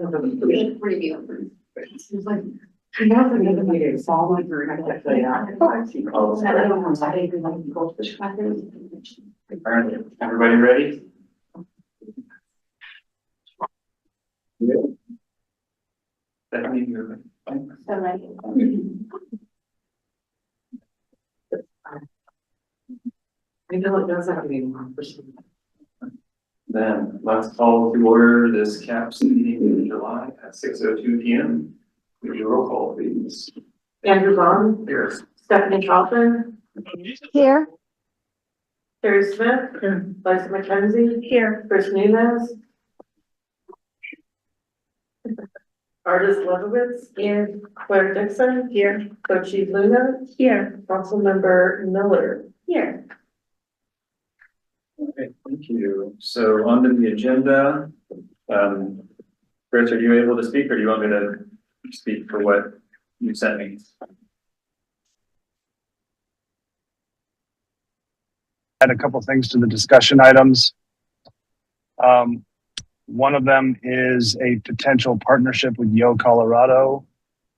Review. It's like, you know, the other meeting, it's all like, we're gonna get that out. Everybody ready? That means you're So ready. I know it does have to be one person. Then let's call to order this CAPS meeting in July at 6:02 p.m. We do roll call, please. Andrew Vaughn, Here. Stephanie Kaufman, Here. Terry Smith, Lisa McKenzie, here, Chris Nunez. Artist Lebowitz, here, Claire Dixon, here, Coach Luna, here, Councilmember Miller, here. Okay, thank you. So onto the agenda. Chris, are you able to speak or do you want me to speak for what you sent me? Add a couple things to the discussion items. One of them is a potential partnership with Yo Colorado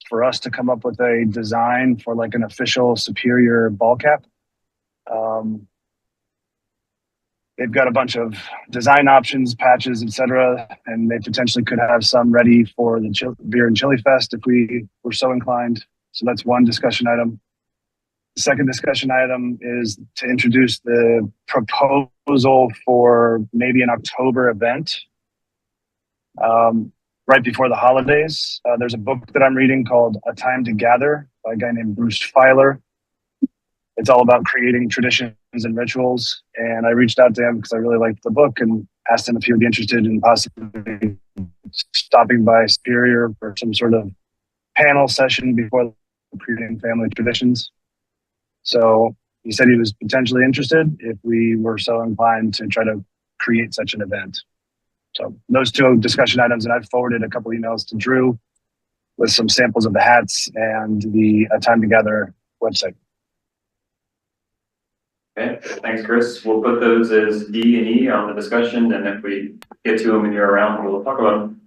for us to come up with a design for like an official Superior ball cap. They've got a bunch of design options, patches, etc., and they potentially could have some ready for the Beer and Chili Fest if we were so inclined. So that's one discussion item. The second discussion item is to introduce the proposal for maybe an October event right before the holidays. There's a book that I'm reading called A Time to Gather by a guy named Bruce Feiler. It's all about creating traditions and rituals. And I reached out to him because I really liked the book and asked him if he would be interested in possibly stopping by Superior for some sort of panel session before creating family traditions. So he said he was potentially interested if we were so inclined to try to create such an event. So those two discussion items, and I've forwarded a couple emails to Drew with some samples of the hats and the Time Together website. Okay, thanks, Chris. We'll put those as D and E on the discussion, and if we get to them and you're around, we'll talk about them.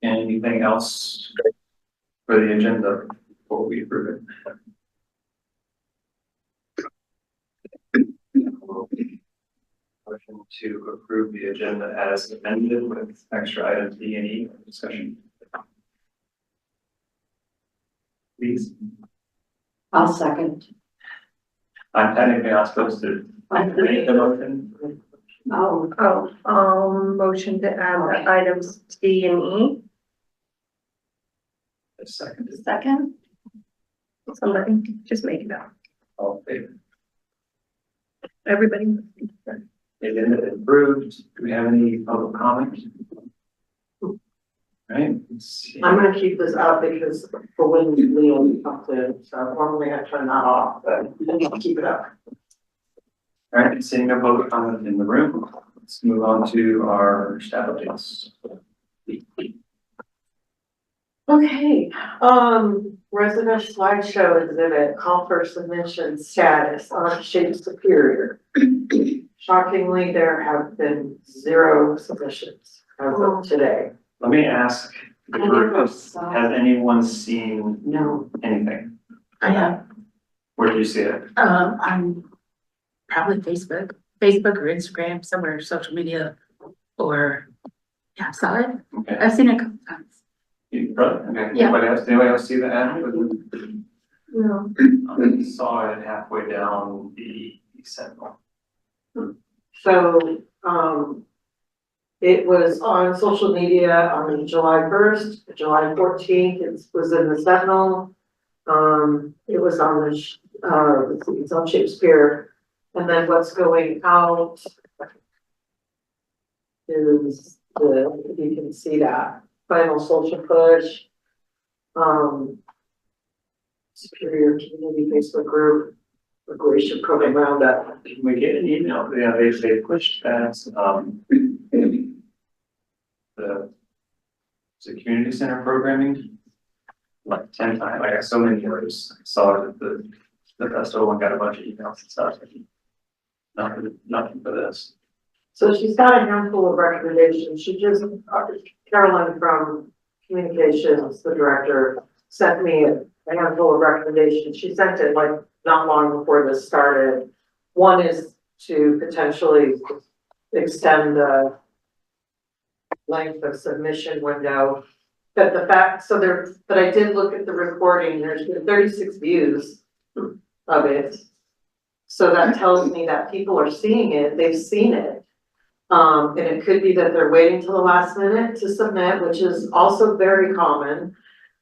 Anything else for the agenda before we approve it? Motion to approve the agenda as amended with extra items D and E for discussion. Please. I'll second. I'm technically not supposed to make the motion. Motion to add the items D and E. A second. Second. Somebody just make it up. All in favor? Everybody. It is approved. Do we have any public comment? Right. Let's see. I'm gonna keep this up because for when Leo comes in, so normally I turn that off, but I'll keep it up. All right, seeing no public comment in the room, let's move on to our staff updates. Okay, resident slideshow exhibit, call for submission status on Shape Superior. Shockingly, there have been 0 submissions as of today. Let me ask the group, has anyone seen No. anything? I have, Where did you see it? on probably Facebook or Instagram, somewhere, social media, or, yeah, I saw it. Okay. I've seen it a couple times. Okay. Yeah. Anybody else see the ad? No. Saw it halfway down the Sentinel. So, it was on social media on July 1st, July 14th, it was in the Sentinel. It was on the, it's on Shakespeare. And then what's going out is the, you can see that final social push. Superior Community Facebook group, Recreation Program Roundup. Can we get an email? Yeah, they pushed that, the community center programming like 10 times. I got so many errors. I saw it at the festival and got a bunch of emails and stuff. Nothing for this. So she's got a handful of recommendations. She just, Carolyn from Communications, the director, sent me a handful of recommendations. She sent it like not long before this started. One is to potentially extend the length of submission window. But the fact, so there, but I did look at the recording, there's been 36 views of it. So that tells me that people are seeing it, they've seen it. And it could be that they're waiting till the last minute to submit, which is also very common.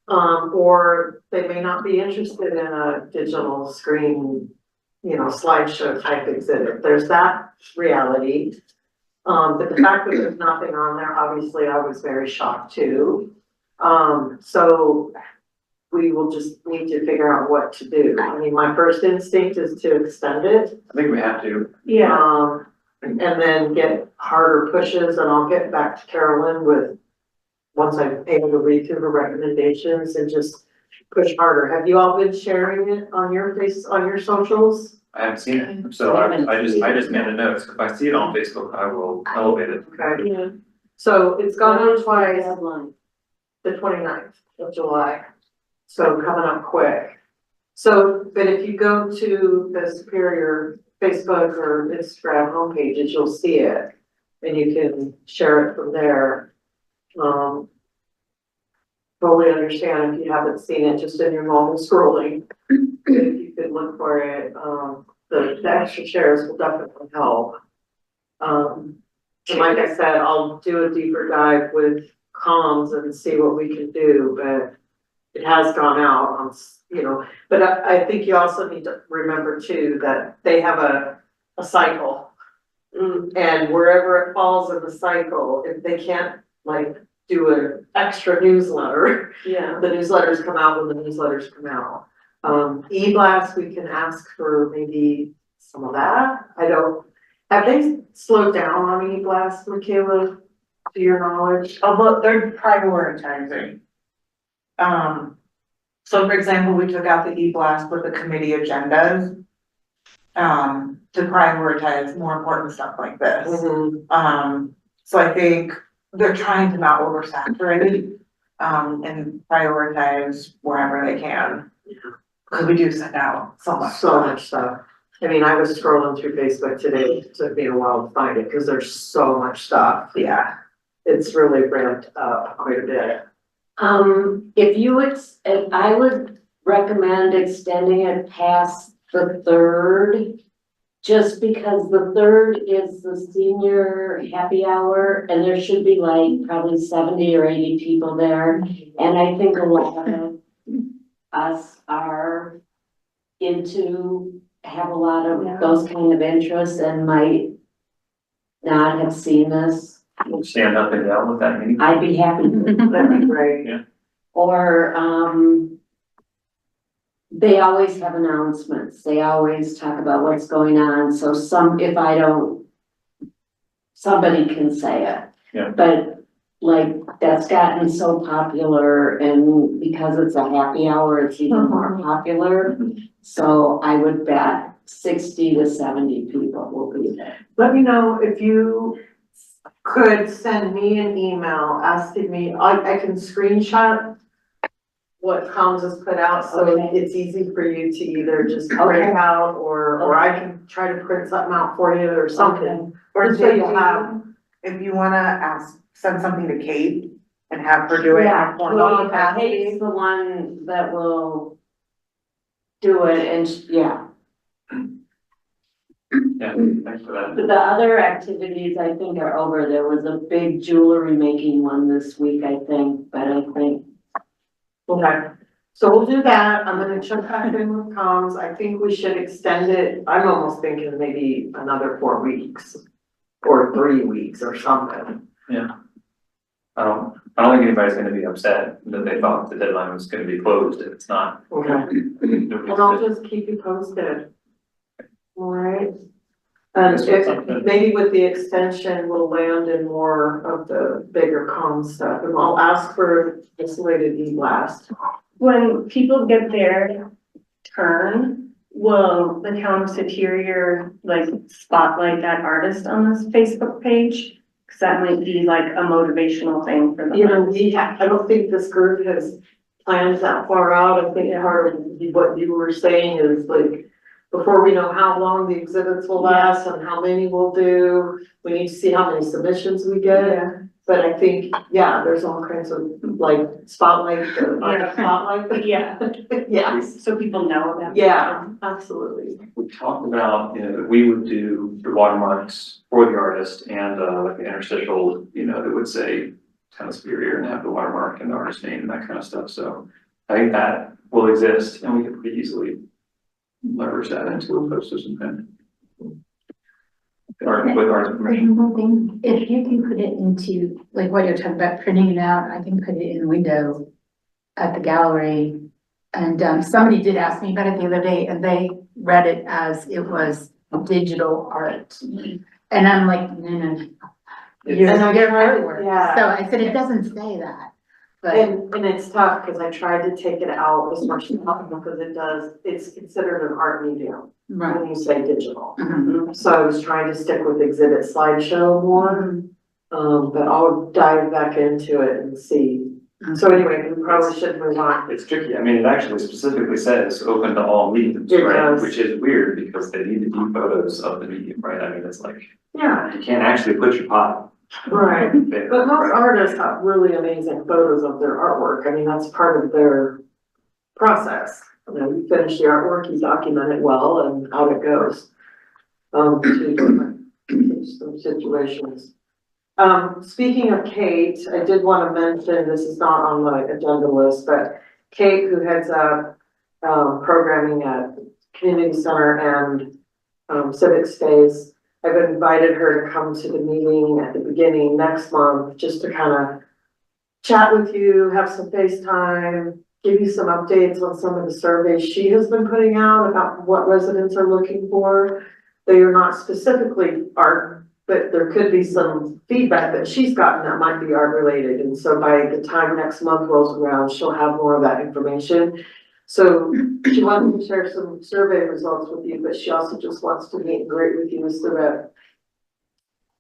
Or they may not be interested in a digital screen, you know, slideshow type exhibit. There's that reality. But the fact that there's nothing on there, obviously I was very shocked too. So we will just need to figure out what to do. I mean, my first instinct is to extend it. I think we have to. Yeah. And then get harder pushes, and I'll get back to Carolyn with, once I'm able to read through the recommendations and just push harder. Have you all been sharing it on your on your socials? I haven't seen it, so I just made a note. If I see it on Facebook, I will elevate it. Okay, Yeah. so it's gone out twice, Deadline. the 29th of July. So coming up quick. So, but if you go to the Superior Facebook or Instagram homepages, you'll see it. And you can share it from there. Totally understand if you haven't seen it just in your normal scrolling. If you could look for it, the extra shares will definitely help. And like I said, I'll do a deeper dive with comms and see what we can do, but it has gone out on, you know, but I think you also need to remember too, that they have a cycle. And wherever it falls in the cycle, if they can't like do an extra newsletter, Yeah. the newsletters come out when the newsletters come out. E-blast, we can ask for maybe some of that. Have they slowed down on e-blast, Michaela, to your knowledge? Although they're prioritizing. So for example, we took out the e-blast with the committee agendas. To prioritize more important stuff like this. So I think they're trying to not oversaturate, and prioritize wherever they can. Cause we do send out so much. So much stuff. I mean, I was scrolling through Facebook today, it took me a while to find it, because there's so much stuff. Yeah. It's really ramped up quite a bit. If I would recommend extending it past the 3rd, just because the 3rd is the senior happy hour, and there should be like probably 70 or 80 people there. And I think a lot of us are have a lot of those kind of interests and might not have seen this. Stand up and yell with that meeting. I'd be happy to. That'd be great. Or, they always have announcements. They always talk about what's going on. So if I don't, somebody can say it. Yeah. But like, that's gotten so popular, and because it's a happy hour, it's even more popular. So I would bet 60 to 70 people will be there. Let me know if you could send me an email asking me, I can screenshot what comms has put out, so Okay. it's easy for you to either just print out or I can try to print something out for you or something. Or Just so you have, if you wanna send something to Kate and have her do it in a formal Well, capacity. Kate's the one that will do it, and yeah. Yeah, thanks for that. But the other activities I think are over. There was a big jewelry making one this week, I think, but I think. okay, so we'll do that. I'm gonna check back in with comms. I think we should extend it. I'm almost thinking maybe another 4 weeks or 3 weeks or something. I don't think anybody's gonna be upset that they thought the deadline was gonna be closed if it's not. Okay. And I'll just keep you posted. All right. And if, maybe with the extension, we'll land in more of the bigger comm stuff, and I'll ask for isolated e-blast. When people get their turn, will the town of Superior like spotlight that artist on this Facebook page? Cause that might be like a motivational thing for them. You know, I don't think this group has planned that far out. I think part of what you were saying is like, before we know how long the exhibits will last and how many we'll do, we need to see how many submissions we get. But I think, yeah, there's all kinds of like spotlight, spotlight. Yeah, Yes, so people know about. yeah, absolutely. We talked about, you know, that we would do the watermarks for the artist and, like the interstitial, you know, that would say kind of Superior and have the watermark and the artist name and that kind of stuff. So I think that will exist and we could pretty easily leverage that into a posters and pen. Or with artist permission. One thing, if you can put it into, like what you're talking about, printing it out, I can put it in the window at the gallery. And somebody did ask me about it the other day and they read it as it was digital art. And I'm like, no. Your artwork. Yeah. So I said, it doesn't say that, but And it's tough because I tried to take it out as much as possible because it's considered an art medium right. when you say digital. Mhm. So I was trying to stick with exhibit slideshow more, but I'll dive back into it and see. So anyway, we probably should move on. It's tricky. I mean, it actually specifically says open to all mediums, It right? does. Which is weird because they need to do photos of the medium, right? I mean, it's like, Yeah, you can't actually put your pot right. there. But most right? artists have really amazing photos of their artwork. I mean, that's part of their process. You know, you finish the artwork, you document it well and out it goes. To different situations. Speaking of Kate, I did want to mention, this is not on my agenda list, but Kate, who heads up programming at Community Center and Civic Space, I've invited her to come to the meeting at the beginning next month, just to kind of chat with you, have some FaceTime, give you some updates on some of the surveys she has been putting out about what residents are looking for. They are not specifically art, but there could be some feedback that she's gotten that might be art related. And so by the time next month rolls around, she'll have more of that information. So she wanted to share some survey results with you, but she also just wants to meet and greet with you so that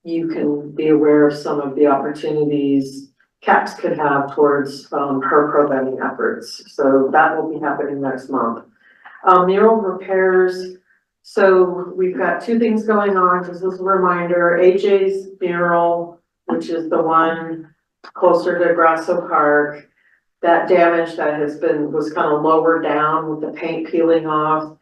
you can be aware of some of the opportunities CAPS could have towards her programming efforts. So that will be happening next month. Mural repairs. So we've got two things going on, just as a reminder, AJ's mural, which is the one closer to Grasso Park, that damage that was kind of lower down with the paint peeling off.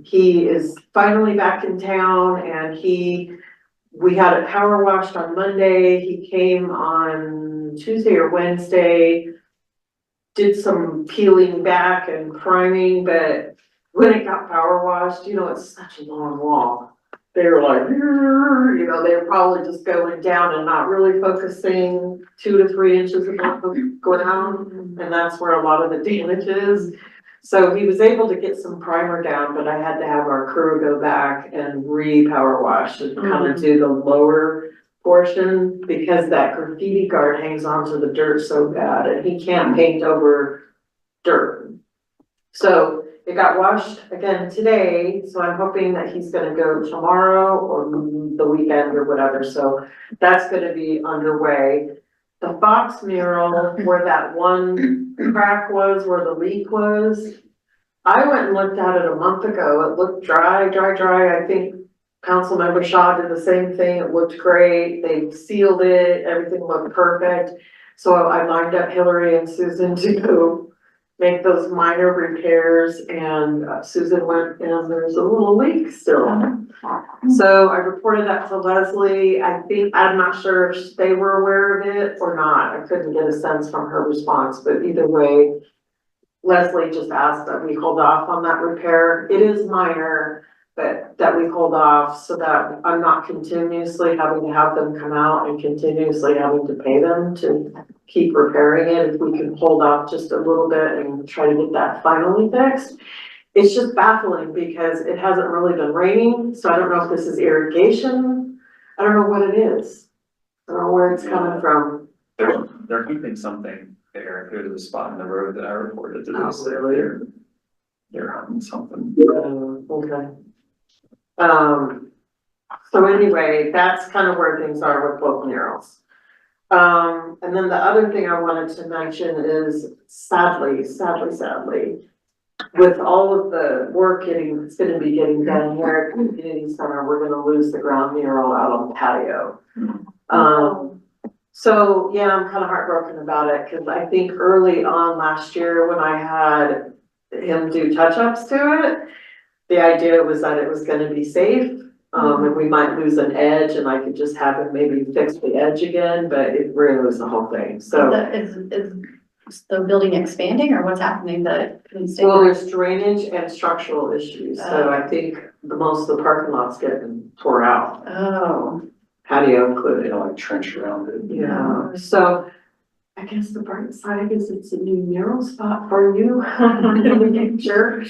He is finally back in town and we had it power washed on Monday. He came on Tuesday or Wednesday, did some peeling back and priming, but when it got power washed, you know, it's such a long wall. They were like, you know, they were probably just going down and not really focusing 2 to 3 inches above the ground. And that's where a lot of the damage is. So he was able to get some primer down, but I had to have our crew go back and re-power wash and kind of do the lower portion because that graffiti guard hangs onto the dirt so bad and he can't paint over dirt. So it got washed again today, so I'm hoping that he's gonna go tomorrow or the weekend or whatever, so that's gonna be underway. The Fox mural, where that one crack was, where the leak was, I went and looked at it a month ago, it looked dry. I think Councilmember Shaw did the same thing, it looked great, they sealed it, everything looked perfect. So I lined up Hillary and Susan to go make those minor repairs and Susan went and there's a little leak still. So I reported that to Leslie. I'm not sure if they were aware of it or not. I couldn't get a sense from her response, but either way, Leslie just asked that we hold off on that repair. It is minor, but that we hold off so that I'm not continuously having to have them come out and continuously having to pay them to keep repairing it. If we can hold off just a little bit and try to get that finally fixed. It's just baffling because it hasn't really been raining, so I don't know if this is irrigation. I don't know what it is. I don't know where it's coming from. They're keeping something there. There's a spot in the road that I reported to this. Oh, really? they're hunting something. Okay. So anyway, that's kind of where things are with both murals. And then the other thing I wanted to mention is sadly, with all of the work it's gonna be getting done here at the community center, we're gonna lose the ground mural out on the patio. So yeah, I'm kind of heartbroken about it, cause I think early on last year when I had him do touch-ups to it, the idea was that it was gonna be safe. And we might lose an edge and I could just have him maybe fix the edge again, but it ruins the whole thing, so. Is the building expanding or what's happening that couldn't stay? Well, there's drainage and structural issues, so I think most of the parking lot's getting tore out, Oh, patio They included. don't like trench around it. Yeah, so I guess the bright side is it's a new mural spot for you. Sure.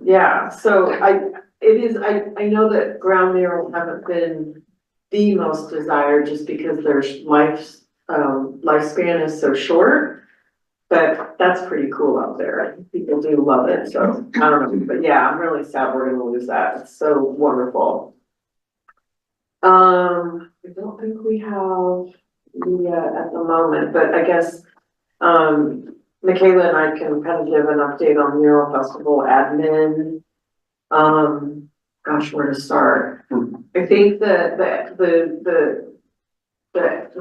Yeah, so I know that ground murals haven't been the most desired just because their lifespan is so short. But that's pretty cool out there. People do love it, so I don't know, but yeah, I'm really sad we're gonna lose that. It's so wonderful. I don't think we have Leah at the moment, but I guess, Michaela and I can kind of give an update on Mural Festival admin. Gosh, where to start? I think that the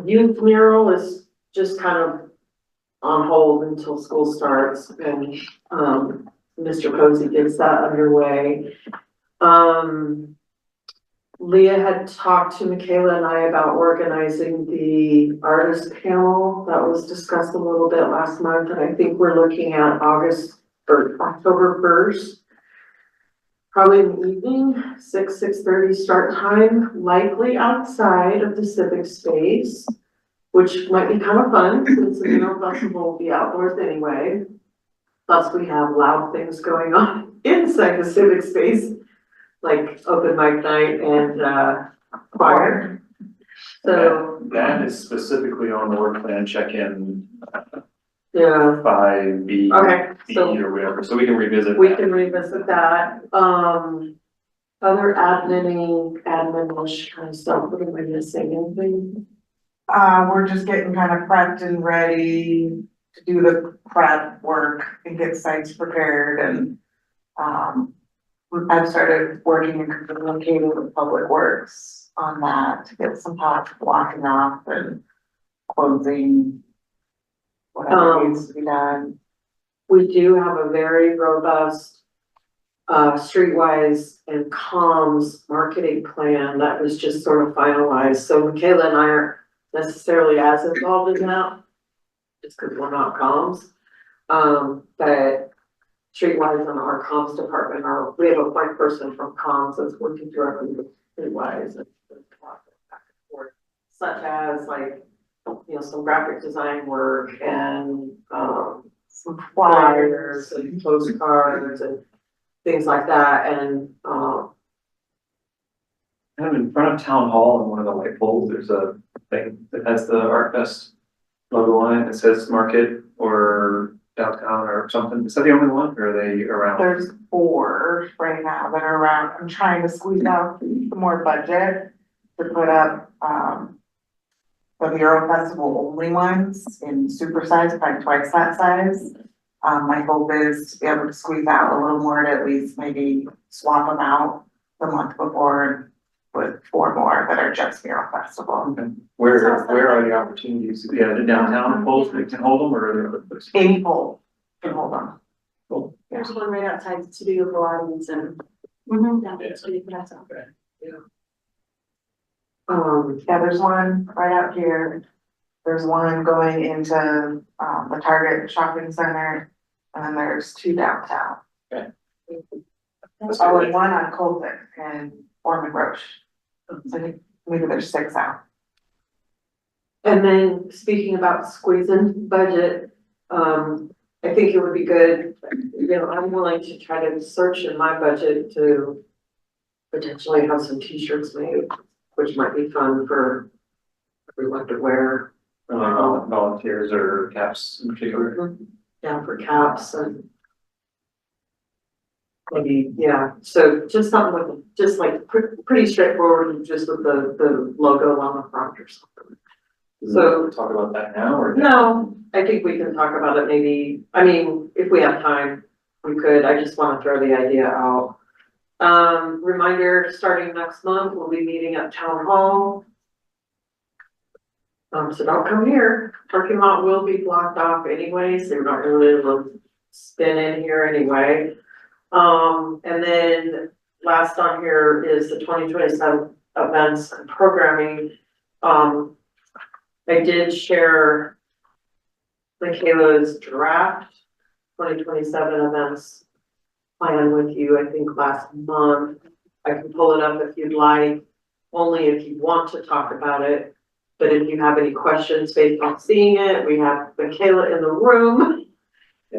youth mural is just kind of on hold until school starts and, Mr. Posey gets that underway. Leah had talked to Michaela and I about organizing the artist panel that was discussed a little bit last month, and I think we're looking at October 1st. Probably in the evening, 6:30 start time, likely outside of the civic space, which might be kind of fun since the Mural Festival will be outdoors anyway. Plus we have loud things going on inside the civic space, like open mic night and choir. So, That is specifically on the work plan check-in yeah, 5B. okay, B so or whatever, so we can revisit we that. can revisit that. Other admin-ish kind of stuff, what am I missing, anything? We're just getting kind of prepped and ready to do the prep work and get sites prepared and, I've started working and communicating with Public Works on that to get some pots blocking off and closing whatever needs to be done. We do have a very robust streetwise and comms marketing plan that was just sort of finalized. So Michaela and I aren't necessarily as involved in that, just because we're not comms. But streetwise and our comms department we have a point person from comms that's working directly with streetwise and back and forth, such as like, some graphic design work and Some flyers flyers. and postcards and things like that, and Kind of in front of town hall and one of the light poles, there's a thing that has the Art Fest logo on it. It says market or downtown or something. Is that the only one or are they around? There's 4 right now that are around. I'm trying to squeeze out some more budget to put up, the Mural Festival only ones in supersize, probably twice that size. My hope is to be able to squeeze out a little more to at least maybe swap them out the month before with 4 more that are just Mural Festival. Okay. Where are the opportunities? Yeah, the downtown poles that can hold them or are there other places? Any pole can hold them. Cool. there's one right outside the studio for audience and. That's what you put outside. Yeah, there's one right out here. There's one going into, the Target shopping center, and then there's 2 downtown. That's Oh, good. and one on Colvin and Ormond Roche. So I think maybe there's 6 out. and then speaking about squeezing budget, I think it would be good, I'm willing to try to search in my budget to potentially have some t-shirts made, which might be fun for everyone to wear. Volunteers or caps in particular. Yeah, for caps and maybe, yeah, so just something with, just like pretty straightforward, just with the logo on the front or something. So, Talk about that now or? no, I think we can talk about it maybe, I mean, if we have time, we could, I just wanna throw the idea out. Reminder, starting next month, we'll be meeting at Town Hall. So don't come here, parking lot will be blocked off anyway, so you're not really able to spin in here anyway. And then last on here is the 2027 events and programming. I did share Michaela's draft 2027 events plan with you, I think last month. I can pull it up if you'd like, only if you want to talk about it. But if you have any questions based on seeing it, we have Michaela in the room.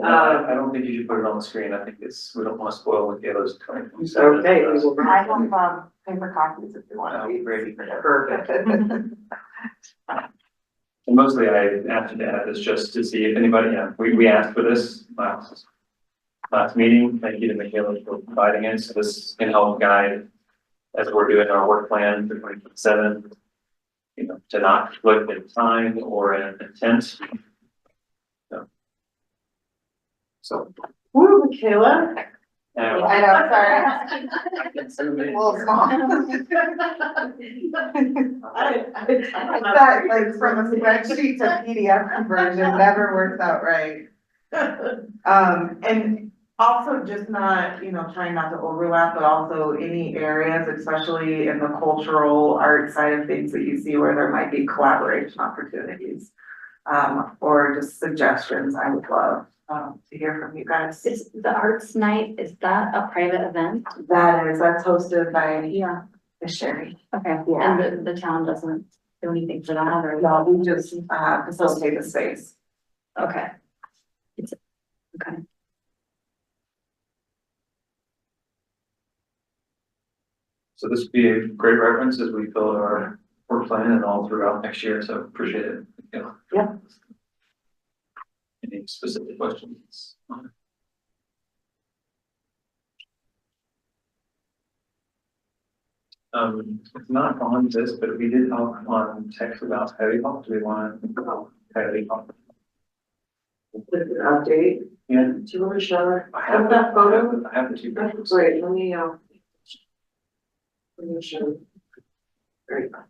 I don't think you should put it on the screen. I think we don't want to spoil Michaela's 2027. Okay, we will. I have, paper copies if you want to be ready. Perfect. And mostly I asked you to add this just to see if anybody, we asked for this last meeting. Thank you to Michaela for providing it. So this can help guide as we're doing our work plan for 2027, you know, to not look in time or in intent. So. Woo, Michaela. Anyway. I know, sorry. A little small. It's that, like, from a spreadsheet to PDF conversion never works out right. And also just not, you know, trying not to overlap, but also any areas, especially in the cultural art side of things that you see where there might be collaboration opportunities. Or just suggestions, I would love, to hear from you guys. Is the arts night, is that a private event? That's hosted by Yeah. Miss Sherry. Okay, Yeah. and the town doesn't do anything for that or? No, we just, facilitate the space. Okay. It's, okay. So this would be a great reference as we fill our work plan and all throughout next year, so appreciate it. Yeah. Any specific questions? It's not on this, but we did talk on text about heavy hop. Do we want to heavy hop? With an update, Yeah, do you want to share? I have that photo. I have the two That's pictures. great, let me show. Very good.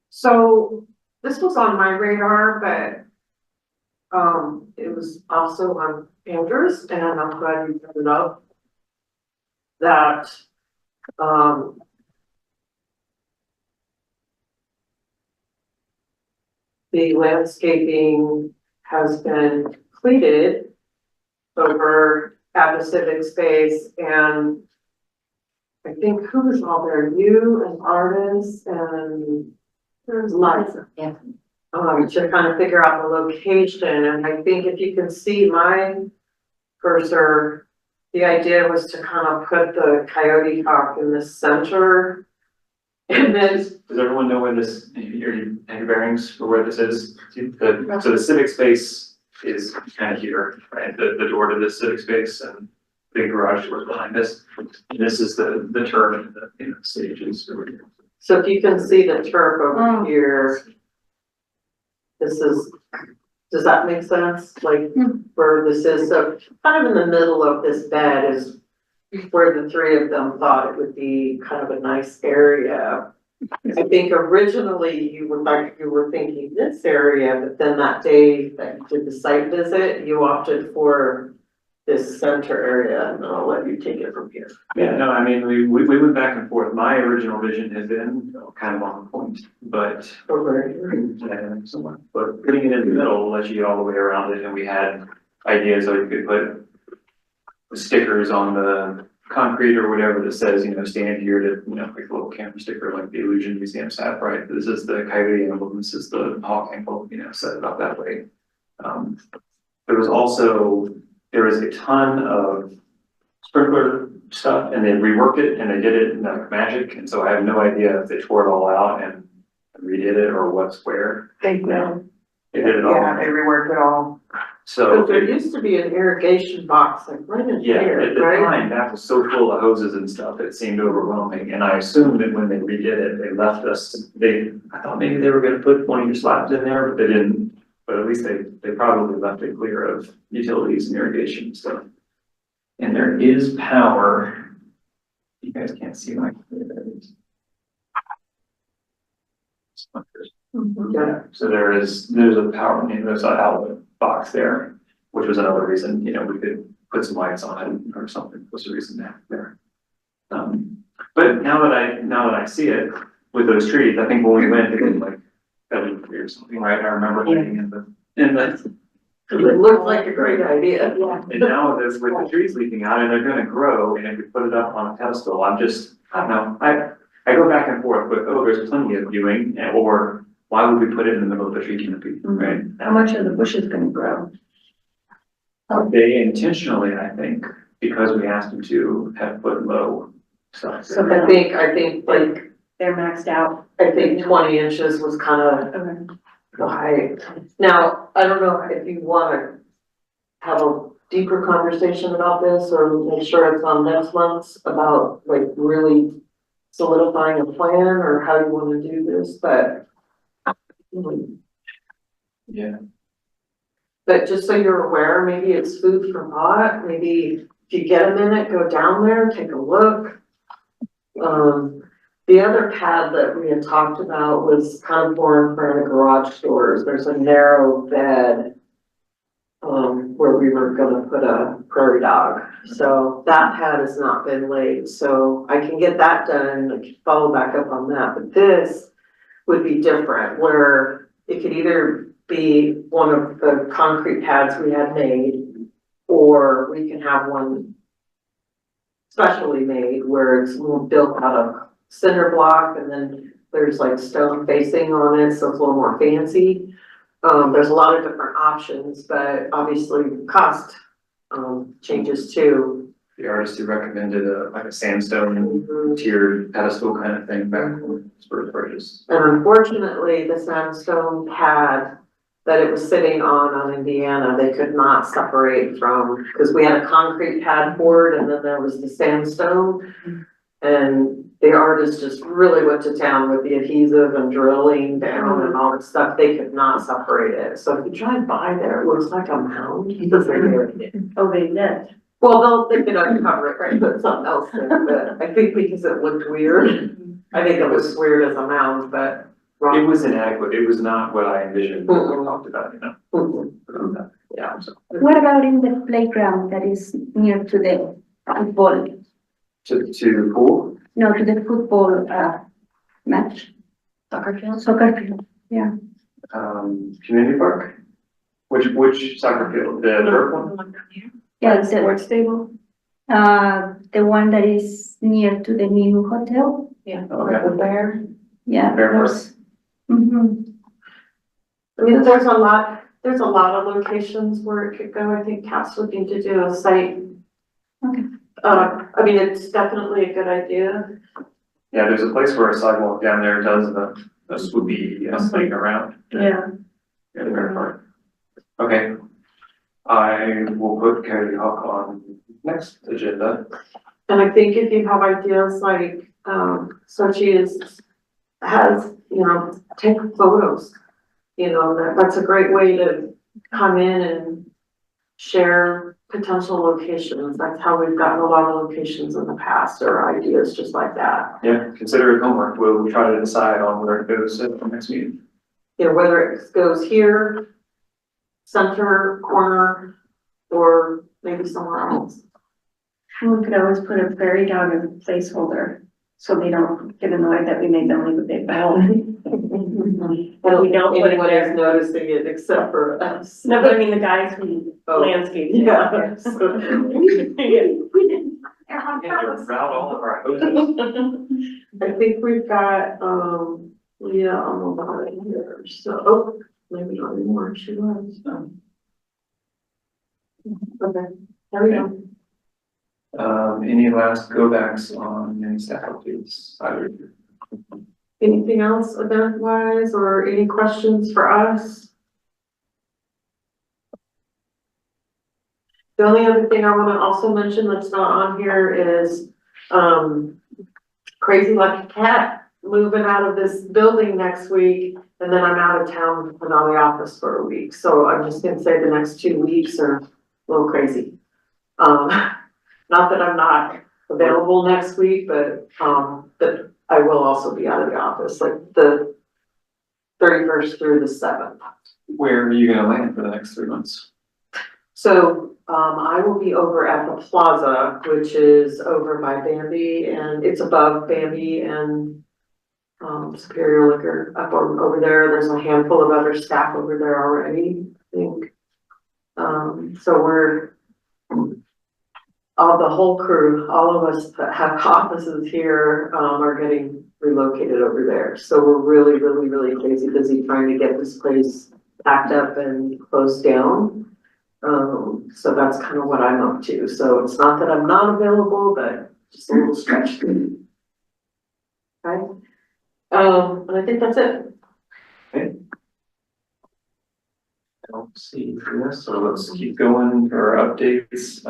So this was on my radar, but it was also on Andrew's, and I'm glad you brought it up. That the landscaping has been completed over at the civic space, and I think who was all there? You and artists and there's lots of, Yeah. to kind of figure out the location. And I think if you can see my cursor, the idea was to kind of put the coyote hawk in the center. And then, Does everyone know where this, your bearings for where this is? So the civic space is kind of here, right? The door to the civic space and big garage doors behind us. And this is the turn and the stages over here. so if you can see the turf over here. This is, does that make sense? Like where this is, so kind of in the middle of this bed is where the three of them thought it would be kind of a nice area. I think originally you were thinking this area, but then that day that you did the site visit, you opted for this center area, and I'll let you take it from here. Yeah, no, I mean, we went back and forth. My original vision had been kind of on point, but but putting it in the middle lets you get all the way around it, and we had ideas like you could put stickers on the concrete or whatever that says, you know, stand here to, you know, like a little camera sticker like the Illusion Museum have, right? This is the coyote emblem, this is the hawk emblem, you know, set it up that way. There was a ton of sprinkler stuff, and they reworked it and they did it in like magic, and so I have no idea if they tore it all out and redid it or what's where. They did. They did it all. Yeah, they reworked it all. So. But there used to be an irrigation box like right in Yeah, here, at the right? time, that was so full of hoses and stuff, it seemed overwhelming, and I assumed that when they redid it, they left us, I thought maybe they were gonna put one of your slabs in there, but they didn't. But at least they probably left it clear of utilities and irrigation and stuff. And there is power. You guys can't see my. Yeah, so there's a power, there's an outlet box there, which was another reason, we could put some lights on it or something, was the reason there. But now that I see it with those trees, I think when we went, it was like February or something, right? I remember looking in the. It looked like a great idea. And now with the trees leaking out and they're gonna grow, and if we put it up on a pedestal, I don't know, I go back and forth with, oh, there's plenty of viewing, or why would we put it in the middle of the tree canopy, right? How much are the bushes gonna grow? They intentionally, I think, because we asked them to have put low stuff. So I think like, They're maxed out. I think 20 inches was kind of Okay. the height. Now, I don't know if you wanna have a deeper conversation about this or make sure it's on next month's about like really solidifying a plan or how you wanna do this, but. Yeah. But just so you're aware, maybe it's food for thought, maybe if you get a minute, go down there, take a look. The other pad that we had talked about was kind of more in front of the garage doors, there's a narrow bed. Where we were gonna put a prairie dog, so that pad has not been laid, so I can get that done, I can follow back up on that, but this. Would be different, where it could either be one of the concrete pads we had made, or we can have one specially made where it's built out of cinder block and then there's like stone facing on it, so it's a little more fancy. There's a lot of different options, but obviously cost changes too. The artist who recommended like a sandstone tiered pedestal kind of thing back for purchase. And unfortunately, the sandstone pad that it was sitting on Indiana, they could not separate from, because we had a concrete pad board and then there was the sandstone. And the artist just really went to town with the adhesive and drilling down and all that stuff. They could not separate it. So if you drive by there, it looks like a mound. Oh, they did. Well, they could uncover it, right, put something else there, but I think because it looked weird. I think it was weird as a mound, but. It was inadequate, it was not what I envisioned when we talked about, Yeah. So, What about in the playground that is near to the football, to the pool, no, to the football, match, Soccer field? soccer field? community park? Which soccer field, the turf one? Yeah, Sports stable? the one that is near to the new hotel, Yeah. Okay. Where? yeah. Fair there's- Mhm. I mean, there's a lot of locations where it could go. I think Cat's looking to do a site. Okay. I mean, it's definitely a good idea. Yeah, there's a place where a sidewalk down there does a swoopy, swing around. Yeah. Yeah, the fair park. Okay. I will put Coyote Hawk on next agenda. And I think if you have ideas like, Sochi has, take photos. That's a great way to come in and share potential locations. That's how we've gotten a lot of locations in the past or ideas just like that. Yeah, consider it homework. We'll try to decide on where it goes at the next meeting. Whether it goes here, center, corner, or maybe somewhere else. We could always put a prairie dog as a placeholder, so they don't get annoyed that we made them leave a big bowl. I don't We don't think put it anyone there. is noticing it except for us. No, but I mean the guys who Oh. landscape. Yeah. And to route all of our hoses. I think we've got, Leah on the line here, so, maybe not anymore, she was. Okay, there we go. Any last go backs on any staff updates? Either of you? Anything else event wise or any questions for us? The only other thing I wanna also mention that's not on here is, Crazy Lucky Cat moving out of this building next week. And then I'm out of town and out of the office for a week, so I'm just gonna say the next 2 weeks are a little crazy. Not that I'm not available next week, but I will also be out of the office, like the 31st through the 7th. Where are you gonna land for the next 3 months? So, I will be over at the plaza, which is over by Bambi, and it's above Bambi and Superior Liquor up over there. There's a handful of other staff over there already, I think. So we're, the whole crew, all of us that have offices here, are getting relocated over there. So we're really, really, really busy trying to get this place packed up and closed down. So that's kind of what I'm up to. So it's not that I'm not available, but just a little stretched. Okay. And I think that's it. I don't see this, so let's keep going for our updates.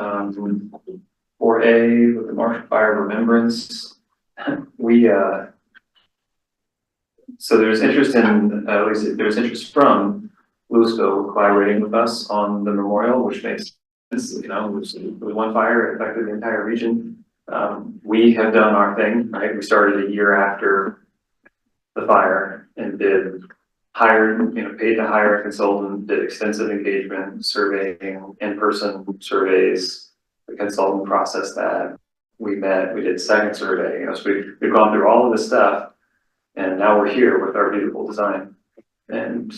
4A with the Marshall Fire Remembrance. We, so there's interest in, at least there's interest from Louisville collaborating with us on the memorial, which makes sense, you know, with one fire, it affected the entire region. We have done our thing, right? We started a year after the fire and paid to hire a consultant, did extensive engagement, surveying, in-person surveys. The consultant processed that. We met, we did second survey, you know, so we've gone through all of this stuff and now we're here with our beautiful design. And,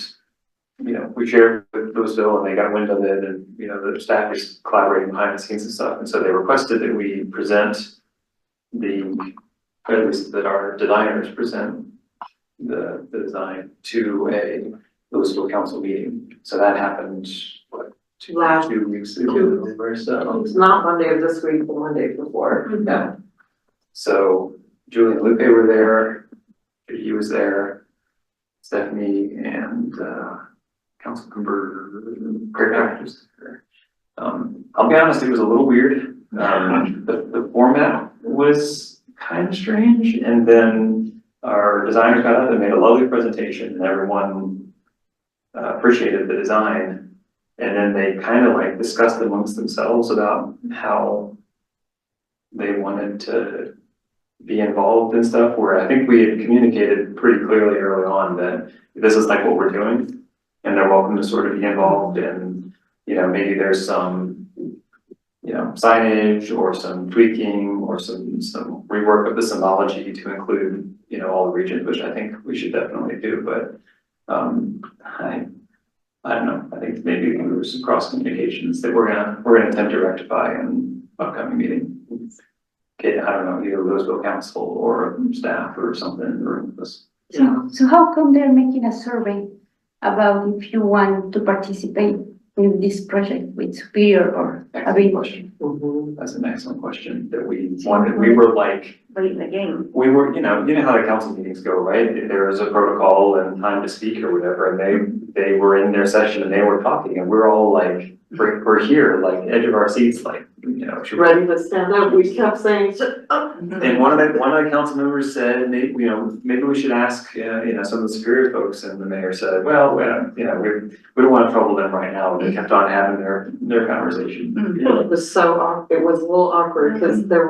you know, we shared with Louisville and they got wind of it and, you know, the staff is collaborating behind the scenes and stuff. And so they requested that we present or at least that our designers present the design to a Louisville council meeting. So that happened, what, two weeks ago or so. It's not Monday of this week, but Monday before. Yeah. So Julie and Lupe were there, he was there, Stephanie and Councilmember Craig was there. I'll be honest, it was a little weird. The format was kind of strange, and then our designers got up and made a lovely presentation, and everyone appreciated the design. And then they kind of like discussed amongst themselves about how they wanted to be involved and stuff, where I think we had communicated pretty clearly early on that this is like what we're doing and they're welcome to sort of be involved, and, you know, maybe there's some, you know, signage or some tweaking or some rework of the symbology to include, you know, all the regions, which I think we should definitely do. But I don't know. I think maybe there was some cross communications that we're gonna attempt to rectify in upcoming meeting. Okay, I don't know, either Louisville Council or staff or something or this. So how come they're making a survey about if you want to participate in this project with Superior or Excellent question. That's an excellent question that we wanted. We were like, late in the game. we were, you know how the council meetings go, right? There is a protocol and time to speak or whatever, and they were in their session and they were talking, and we're all like, we're here, like edge of our seats, like, you know, Ready to stand up, we kept saying, and one of the council members said, maybe, you know, maybe we should ask, you know, some of the Superior folks, and the mayor said, well, you know, we don't want to trouble them right now. They kept on having their conversation. It was it was a little awkward because there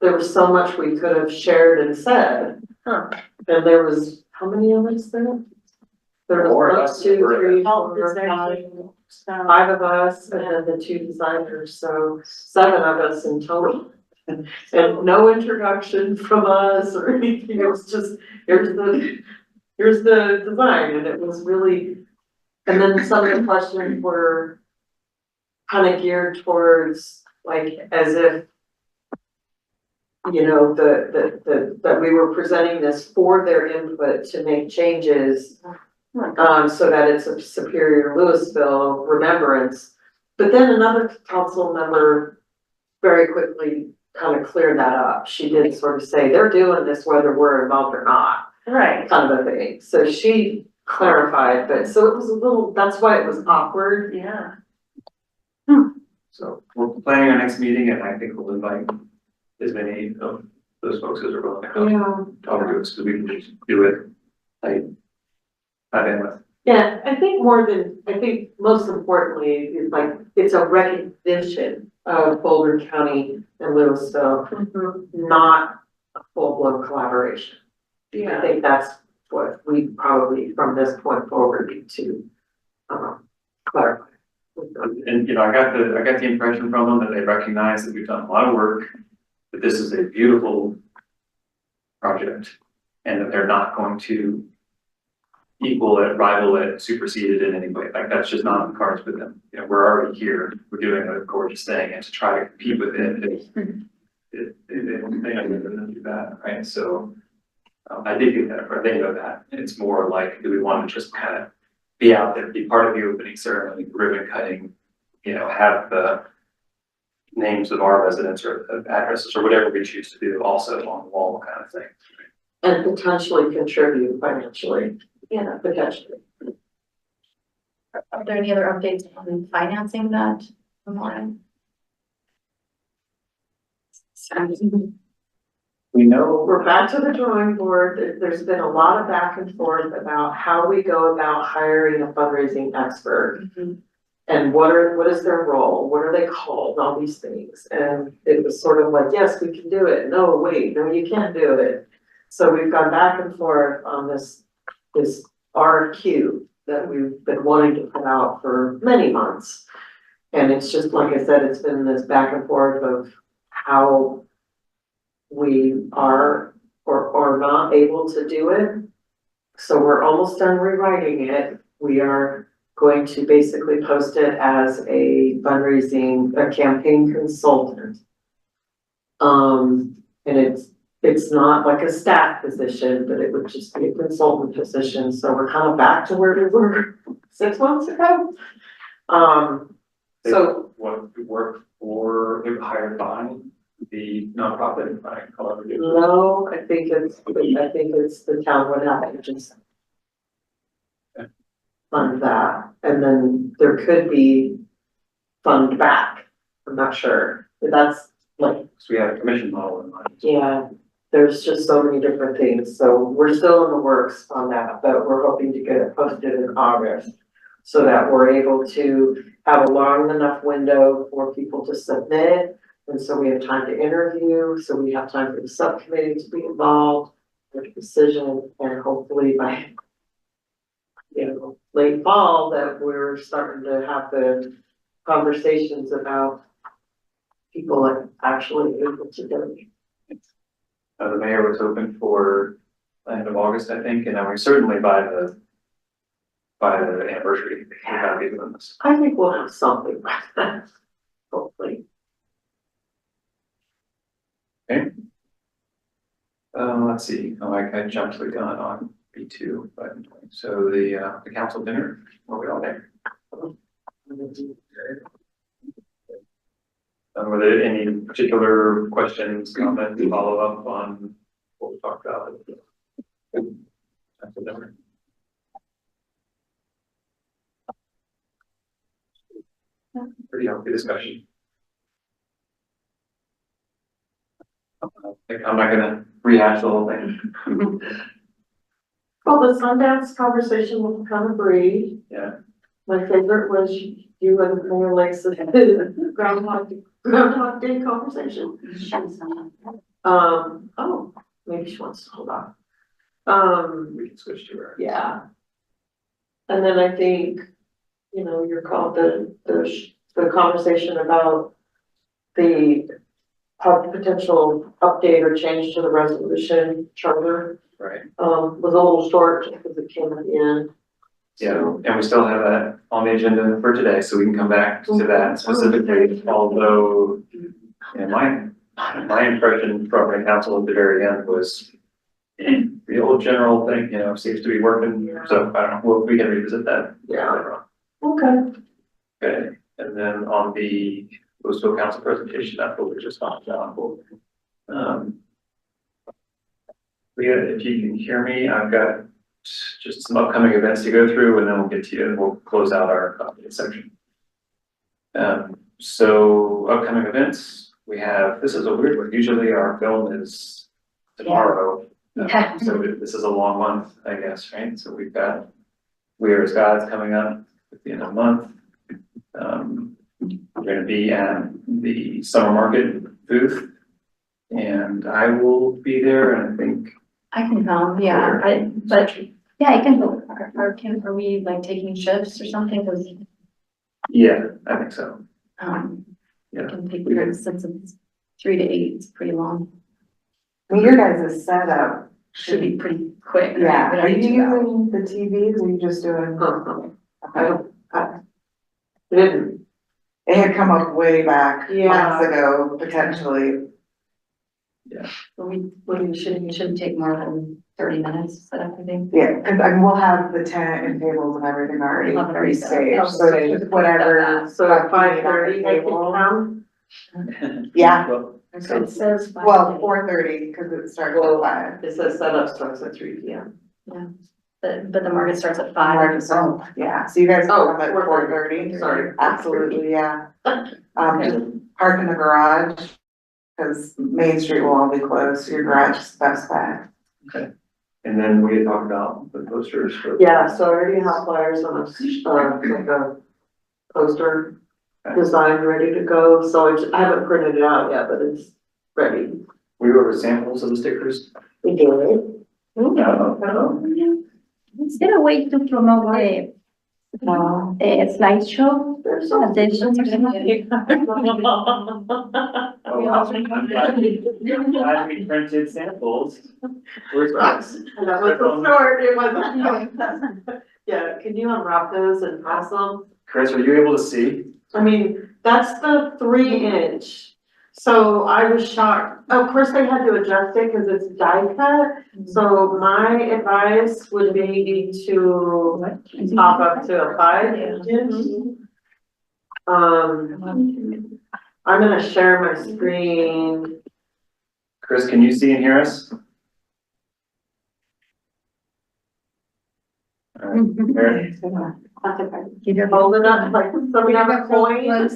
was so much we could have shared and said. Huh. And there was, how many of us there? There Four of was us. 1, 2, 3, Oh, 4, is there 5, two? So, 5 of us, and then the 2 designers, so 7 of us in total. And no introduction from us or anything, it was just, here's the design, and it was really, and then some of the questions were kind of geared towards, like, as if, you know, that we were presenting this for their input to make changes, so that it's a Superior Louisville remembrance. But then another council member very quickly kind of cleared that up. She did sort of say, they're doing this whether we're involved or not, right. kind of a thing. So she clarified, but so it was a little, that's why it was awkward. Yeah. So we're planning our next meeting, and I think we'll invite as many of those folks as are willing to come. Yeah. Talk to us, because we can just do it, like, not endless. Yeah, I think most importantly is like, it's a recognition of Boulder County and Lewisville, not a full-blown collaboration. I think that's what we probably, from this point forward, need to, clarify. And, I got the impression from them that they recognize that we've done a lot of work, that this is a beautiful project, and that they're not going to equal it, rival it, supersede it in any way. Like, that's just not on the cards with them. We're already here, we're doing a gorgeous thing, and to try to compete with they're not gonna do that, right? So, I did get that, they know that. It's more like, do we want to just kind of be out there, be part of the opening ceremony, ribbon cutting, have the names of our residents or addresses or whatever we choose to do also on the wall kind of thing. And potentially contribute financially, potentially. Are there any other updates on financing that memorial? We know We're back to the drawing board. There's been a lot of back and forth about how we go about hiring a fundraising expert. And what is their role? What are they called? All these things. And it was sort of like, yes, we can do it. No, wait, no, you can't do it. So we've gone back and forth on this RFQ that we've been wanting to put out for many months. And it's just, like I said, it's been this back and forth of how we are or not able to do it. So we're almost done rewriting it. We are going to basically post it as a campaign consultant. And it's not like a staff position, but it would just be a consultant position. So we're kind of back to where we were 6 months ago. So what we work for, they were hired by the nonprofit, however. no, I think it's the town would have to just fund that, and then there could be fund back. I'm not sure, but that's like, So we had a commission model in mind. yeah, there's just so many different things. So we're still in the works on that, but we're hoping to get it posted in August so that we're able to have a long enough window for people to submit. And so we have time to interview, so we have time for the subcommittee to be involved, make a decision, and hopefully by late fall that we're starting to have the conversations about people actually able to do it. The mayor was open for end of August, I think, and then we certainly by the anniversary, we gotta be doing this. I think we'll have something by then, hopefully. Okay. Let's see, I jumped the gun on B2, but so the council dinner, were we all there? Were there any particular questions, comments, follow up on what we talked about? Council dinner. Pretty healthy discussion. I'm not gonna rehash the whole thing. Well, the Sundance conversation was kind of brief. Yeah. My favorite was you and Mayor Lake's Groundhog Day conversation. Oh, maybe she wants to hold on. We can switch to her. Yeah. And then I think, you're called the conversation about the potential update or change to the resolution charter. Right. Was a little short because it came at the end. Yeah, and we still have that on the agenda for today, so we can come back to that specifically, although, my impression from the council at the very end was the old general thing, seems to be working, so I don't know, we can revisit that. Yeah. Okay. Okay, and then on the Louisville Council presentation, that's what we just talked about. Leah, if you can hear me, I've got just some upcoming events to go through, and then we'll get to you and we'll close out our section. So upcoming events, we have, this is a weird one, usually our film is tomorrow. Yeah. So this is a long month, I guess, right? So we've got We Are As Gods coming up at the end of the month. We're gonna be at the summer market booth. And I will be there, and I think I can come, yeah, I can go. Are we like taking shifts or something? Cause, yeah, I think so. I Yeah. can take care of since it's 3 to 8, it's pretty long. I mean, your guys' setup Should be pretty quick. Yeah, We don't are you need 2 hours. using the TVs, or are you just doing? I didn't, It had come up way back Yeah. months ago, potentially. But we shouldn't take more than 30 minutes to set up, I think. Yeah, cause I mean, we'll have the tent and tables and everything already We'll have it already set up. pre-staged, so it's just whatever. so at stuff you need on 5:30, the I can table. come. Yeah, Well, It says. well, 4:30, cause it starts at 5. It says setup starts at 3 p.m. But the market starts at 5. Oh, yeah, so you guys can Oh, come at 4:30. Sorry. Absolutely, yeah. Just park in the garage, cause Main Street will all be closed, so your garage is the best bet. And then we had talked about the posters for. Yeah, so I already have flyers on like a poster designed, ready to go, so I haven't printed it out yet, but it's ready. We were over samples of the stickers. We do Is there a way to promote the slideshow? There's some. Glad we printed samples. Where's Rocks. And that was the start, it wasn't. Yeah, can you unwrap those and pass them? Chris, are you able to see? I mean, that's the 3-inch. So I was shocked. Of course, they had to adjust it because it's die cut. So my advice would be to top up to a 5-inch. I'm gonna share my screen. Chris, can you see and hear us? All right, Mary? Hold it up like some have a coin.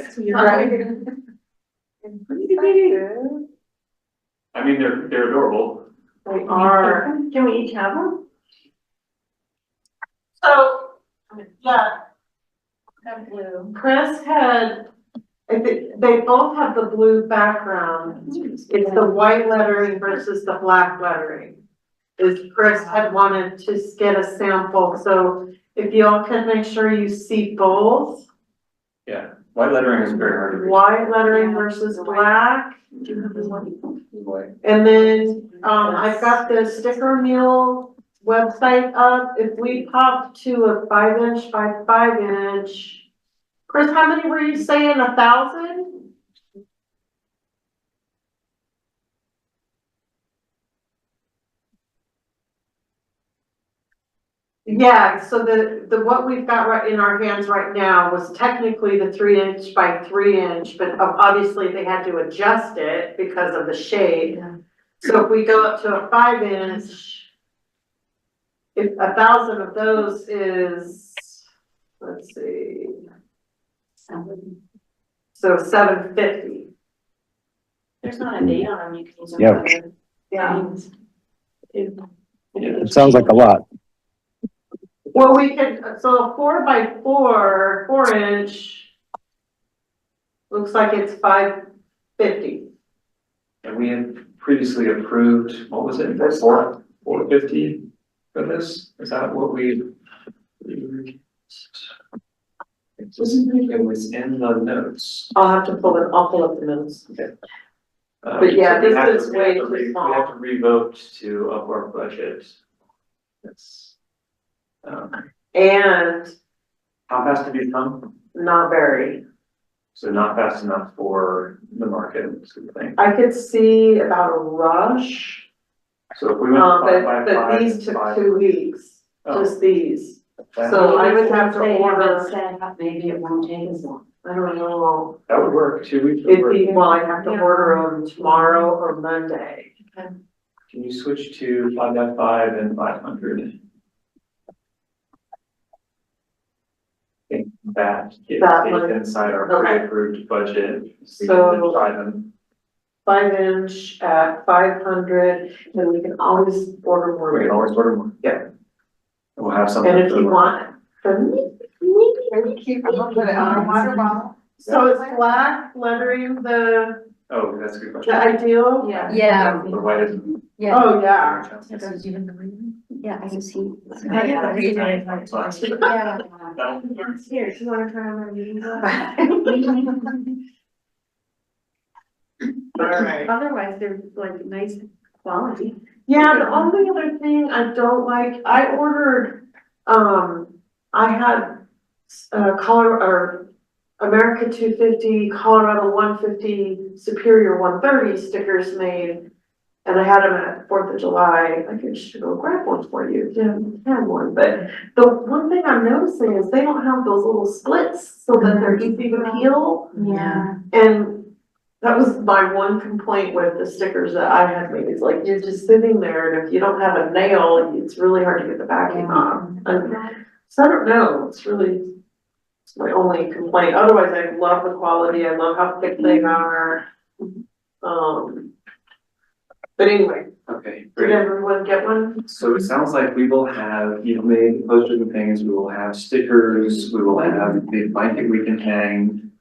I mean, they're adorable. They are. Can we each have one? So, yeah, Have blue. Chris had, they both have the blue background. It's the white lettering versus the black lettering. Is Chris had wanted to get a sample, so if y'all can make sure you see both. Yeah, white lettering is very hard to read. White lettering versus black. Do you have this one? White. And then, I've got the Sticker Mule website up. If we pop to a 5-inch by 5-inch. Chris, how many were you saying, 1,000? Yeah, so the what we've got right in our hands right now was technically the 3-inch by 3-inch, but obviously they had to adjust it because of the shade. So if we go up to a 5-inch, if 1,000 of those is, let's see. So 750. There's not a date on them, you can use them. Yeah. for Yeah. It sounds like a lot. Well, we could, so a 4 by 4, 4-inch. Looks like it's 550. And we had previously approved, what was it, 450 for this? Is that what we? It was in the notes. I'll pull up the minutes. But yeah, this is way too small. We have to revote to up our budget. That's. And How fast did you come? not very. So not fast enough for the market, sort of thing. I could see about a rush, So if we went 5 by 5. but these took 2 weeks, Oh, just these. that- So I would have to They haven't order, set up, maybe it won't take as long. I don't know. That would work, 2 weeks would It'd work. be, well, I'd have to order them tomorrow or Monday. Can you switch to 5 by 5 and 500? think that is That one. inside our Okay. approved budget. We So- can try them. 5-inch at 500, and we can always order more. We can always order more. Yeah. We'll have something. And if you want, for me, Keep, I'm gonna put it on a water bottle. so is black lettering the Oh, that's a good question. ideal? Yeah. Yeah, The white is. yeah. Oh, yeah. Yeah, I can see. Yeah. Here, do you wanna try on my reading glasses? Alright. Otherwise, they're like nice quality. Yeah, the only other thing I don't like, I ordered, I had, or America 250, Colorado 150, Superior 130 stickers made. And I had them at 4th of July, I could just go grab one for you, if you haven't had one, but the one thing I'm noticing is they don't have those little splits so that they're easy to peel. Yeah. And that was my one complaint with the stickers that I had made, it's like, you're just sitting there, and if you don't have a nail, it's really hard to get the backing off. And so I don't know, it's my only complaint, otherwise I love the quality, I love how thick they are. But anyway, Okay, did great. everyone get one? So it sounds like we will have, you've made posters and things, we will have stickers, we will have the blanket we can hang.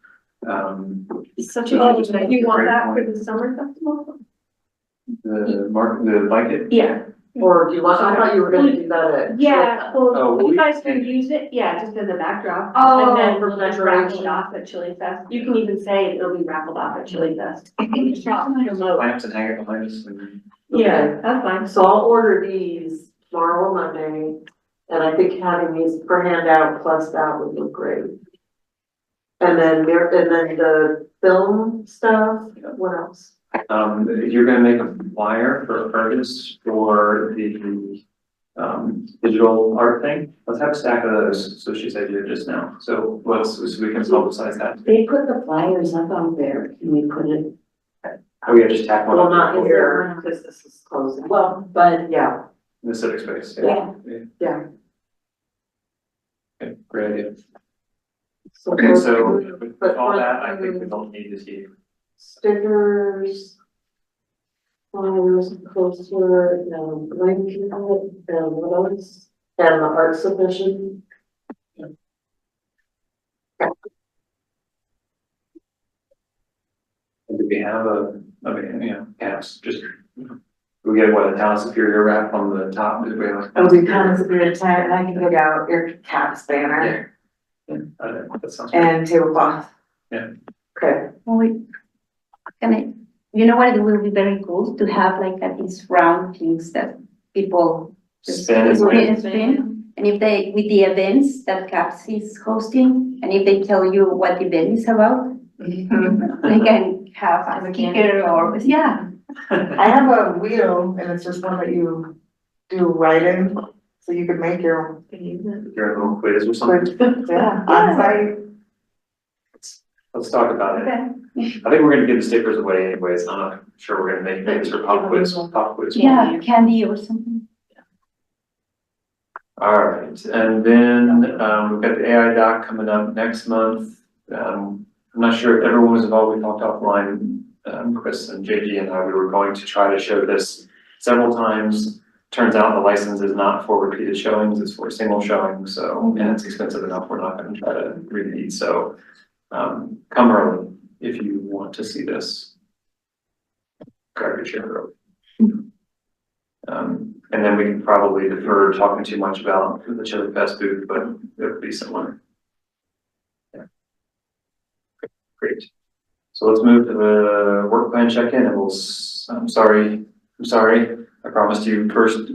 It's such So a, just do make you a want great that for point. the summer festival? The blanket? Yeah. Or do you want, I thought you were gonna do that at. Yeah, Oh, well, we you guys can can- use it, yeah, just as a backdrop. Oh, And then for we'll just raffle it decoration. off at Chili Fest. You can even say it'll be raffled off at Chili Fest. Lamps and hang it behind us and. Yeah, that's fine. So I'll order these tomorrow or Monday, and I think having these per handout plus that would look great. And then the film stuff, what else? You're gonna make a flyer for artists for the, digital art thing. Let's have a stack of those, so she said you just now, so so we can publicize that. They put the flyers up on there, can we put it, Oh, yeah, just tack one Well, up not here, because this is closing. well, but, Yeah, in the civic space. yeah, yeah. Okay, great idea. Okay, So with all that, I think we don't need to see. stickers, flyers, poster, blanket, and what else? And the art submission. And do we have caps, just, we get what, a town superior wrap on the top, did we have? It'll be kind of superior tent, and I can dig out your caps banner That sounds great. and tablecloth. Okay. Can I, you know what, it will be very cool to have like these round things that people just Spin and win. spin. And if they, with the events that CAPS is hosting, and if they tell you what the event is about, they can have a sticker or, yeah. I have a wheel, and it's just one that you do writing, so you could make your Your little quiz or something. own, yeah, on site. Let's talk about it. Okay. I think we're gonna give the stickers away anyways. I'm not sure we're gonna make things for pop quiz. Yeah, candy or something. All right, and then, we've got the AI doc coming up next month. I'm not sure if everyone was involved. We talked offline, Chris and JG and I, we were going to try to show this several times. Turns out the license is not for repeated showings, it's for single showing, so, and it's expensive enough. We're not gonna try to repeat, so. Come early if you want to see this. Grab your chair early. And then we can probably defer talking too much about the Chili Fest booth, but it would be similar. Yeah. Great. So let's move to the work plan check-in and I'm sorry, I promised you first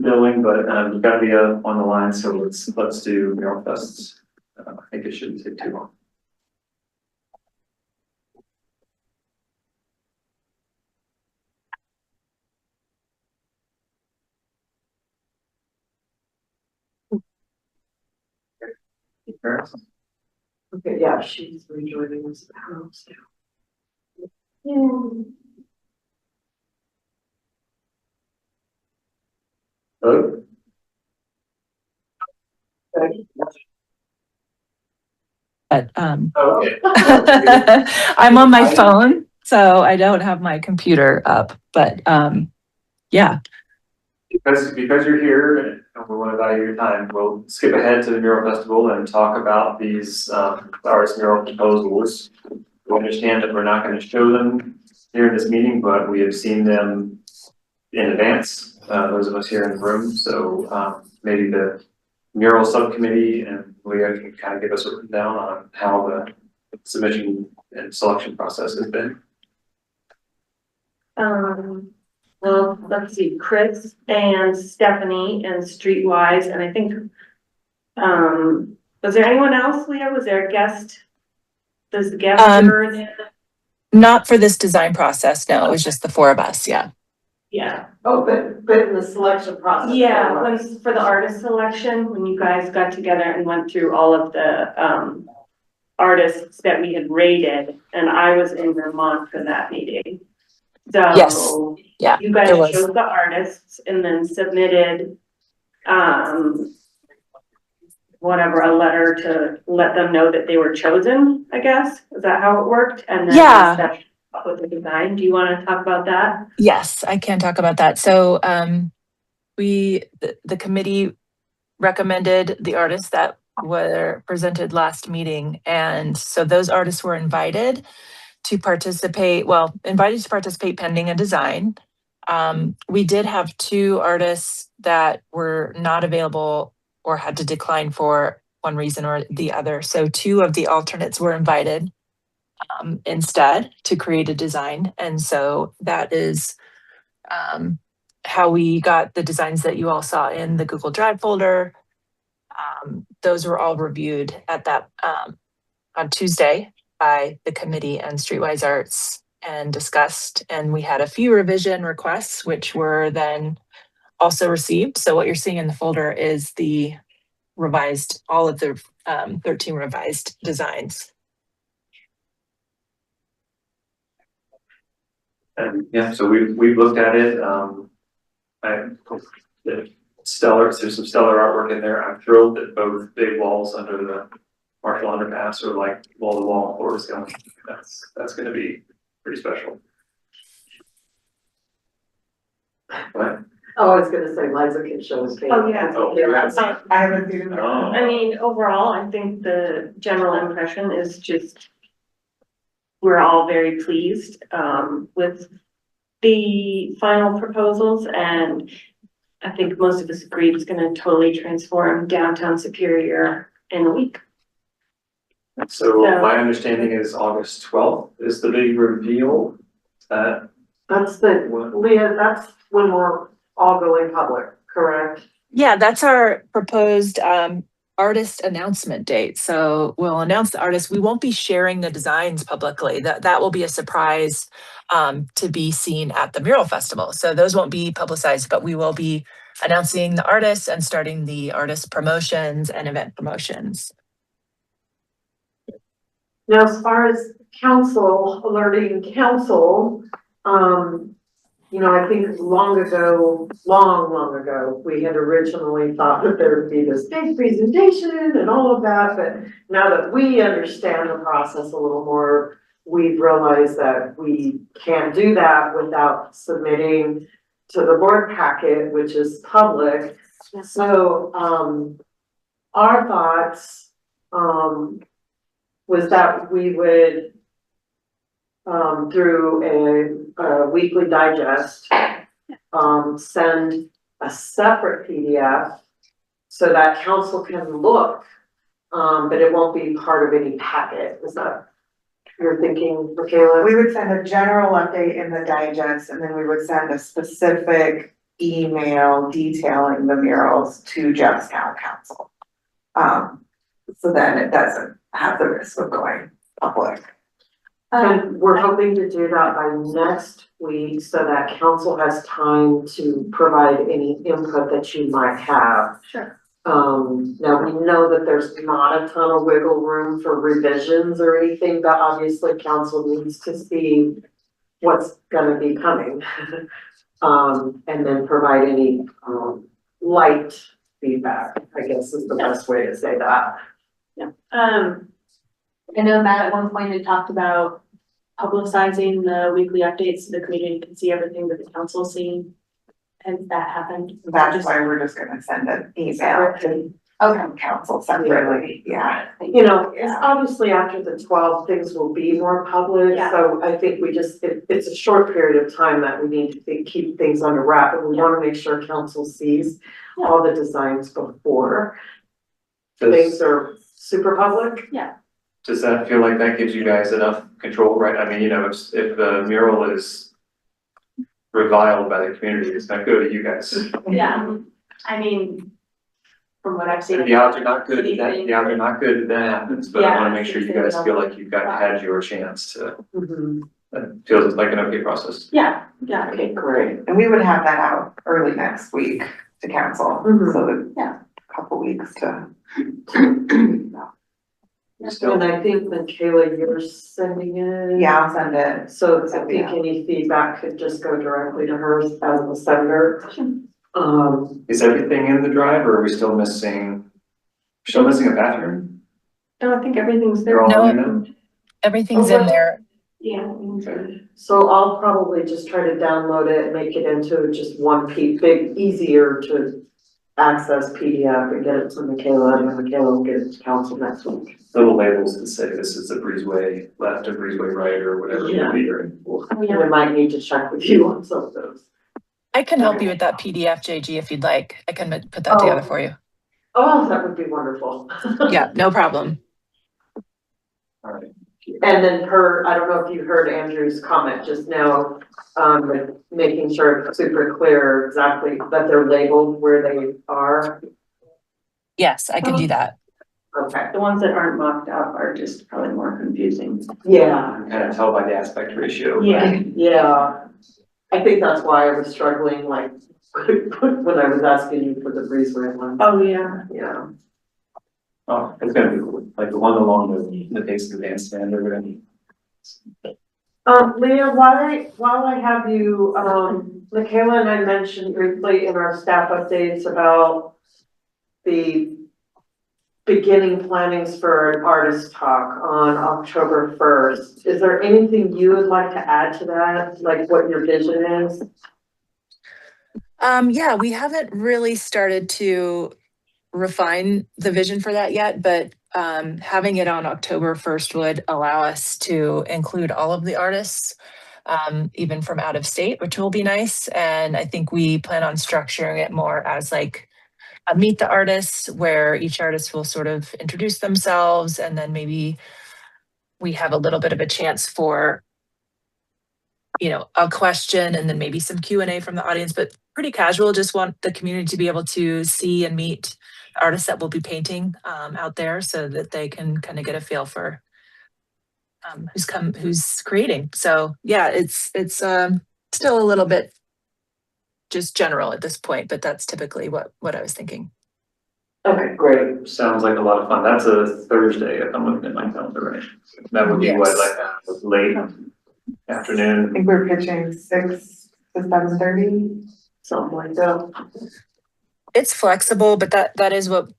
billing, but you've got to be on the line, so let's do Mural Fests. I think it shouldn't take too long. Paris? Okay, yeah, she's rejoining us at the house now. Yeah. Hello? but, Oh, okay. I'm on my phone, so I don't have my computer up, but, yeah. Because you're here and we want to value your time, we'll skip ahead to the mural festival and talk about these artist mural proposals. We understand that we're not going to show them here in this meeting, but we have seen them in advance, those of us here in the room. So maybe the mural subcommittee and Leah can kind of give us a rundown on how the submission and selection process has been. Well, let's see, Chris and Stephanie and Streetwise, and I think, was there anyone else, Leah? Was there a guest? Does the guest juror there? Not for this design process, no, it was just the four of us, yeah. Yeah. Oh, but in the selection process. Yeah, for the artist selection, when you guys got together and went through all of the, artists that we had rated, and I was in Vermont for that meeting. Yes. So Yeah, you guys there was. chose the artists and then submitted, whatever, a letter to let them know that they were chosen, I guess. Is that how it worked? And then Yeah. step up with the design. Do you want to talk about that? Yes, I can talk about that. So the committee recommended the artists that were presented last meeting. And so those artists were invited to participate, invited to participate pending a design. We did have two artists that were not available or had to decline for one reason or the other. So two of the alternates were invited instead to create a design. And so that is how we got the designs that you all saw in the Google Drive folder. Those were all reviewed at that on Tuesday by the committee and Streetwise Arts and discussed. And we had a few revision requests, which were then also received. So what you're seeing in the folder is the revised, all of the 13 revised designs. And yeah, so we've looked at it. There's some stellar artwork in there. I'm thrilled that both big walls under the Marshall Underpass are like wall to wall floor scaling. That's going to be pretty special. What? Oh, I was gonna say Liza can show us. Oh, yeah. I haven't seen that. Oh. I mean, overall, I think the general impression is just, we're all very pleased with the final proposals, and I think most of us agree it's gonna totally transform downtown Superior in a week. So my understanding is August 12th is the big reveal. That's Leah, that's when we're all going public, correct? Yeah, that's our proposed artist announcement date. So we'll announce the artists. We won't be sharing the designs publicly. That will be a surprise to be seen at the mural festival. So those won't be publicized, but we will be announcing the artists and starting the artist promotions and event promotions. Now, as far as council, alerting council, you know, I think long ago, we had originally thought that there would be this big presentation and all of that, but now that we understand the process a little more, we've realized that we can't do that without submitting to the board packet, which is public. So, our thoughts, was that we would, through a weekly digest, send a separate PDF so that council can look, but it won't be part of any packet. Is that your thinking, Michaela? We would send a general update in the digest, and then we would send a specific email detailing the murals to just town council. So then it doesn't have the risk of going public. And we're hoping to do that by next week so that council has time to provide any input that you might have. Sure. Now we know that there's not a ton of wiggle room for revisions or anything, but obviously council needs to see what's gonna be coming. And then provide any, light feedback, I guess is the best way to say that. Yeah. I know Matt at one point had talked about publicizing the weekly updates so the community can see everything that the council's seeing. Has that happened? That's why we're just gonna send an email to council separately, yeah. You know, it's obviously after the 12th, things will be more public, Yeah. so I think we just, it's a short period of time that we need to keep things under wrap, and we wanna make sure council sees all the designs before things are super public. Does that feel like that gives you guys enough control, right? I mean, you know, if the mural is reviled by the community, it's not good to you guys. Yeah, I mean, from what I've seen. The odds are not good, the odds are not good that happens, but I wanna Yeah, make sure you guys feel like you've had your chance to, Mhm. it feels like an okay process. Yeah, Okay, great. And we would have that out early next week to council, Mhm. so that, Yeah. a couple weeks to. And I think that Kayla, you're sending it. Yeah, I'll send it. So I think any feedback could just go directly to her as the sender. Is everything in the drive or are we still missing a bathroom? No, I think everything's there. They're all No. in there now? Everything's in there. Yeah. So I'll probably just try to download it and make it into just one big, easier to access PDF and get it to Michaela, and then Michaela will get it to council next week. Little labels that say this is a breezeway left, a breezeway right, or whatever it would be, right? We might need to check with you on some of those. I can help you with that PDF, JG, if you'd like. I can put that together for you. Oh, that would be wonderful. Yeah, no problem. All right. And then I don't know if you heard Andrew's comment just now, like making sure it's super clear exactly that they're labeled where they are. Yes, I can do that. Okay. The ones that aren't mocked up are just probably more confusing. Yeah, Kind of tell by the aspect ratio. yeah. I think that's why I was struggling, like, when I was asking you for the breezeway one. Oh, yeah. Yeah. Oh, it's gonna be cool, like the one along the base of the bandstand or whatever. Leah, while I have you, Michaela and I mentioned briefly in our staff updates about the beginning plannings for an artist talk on October 1st. Is there anything you would like to add to that, like what your vision is? Yeah, we haven't really started to refine the vision for that yet, but having it on October 1st would allow us to include all of the artists, even from out of state, which will be nice. And I think we plan on structuring it more as like a meet the artists, where each artist will sort of introduce themselves, and then maybe we have a little bit of a chance for, you know, a question and then maybe some Q&A from the audience, but pretty casual. Just want the community to be able to see and meet artists that will be painting out there, so that they can kind of get a feel for who's creating. So yeah, it's still a little bit just general at this point, but that's typically what I was thinking. Okay, great. Sounds like a lot of fun. That's a Thursday if I'm looking at my calendar, right? That would be what, like late I afternoon? think we're pitching 6 to 7:30. Something like that. It's flexible, but that is what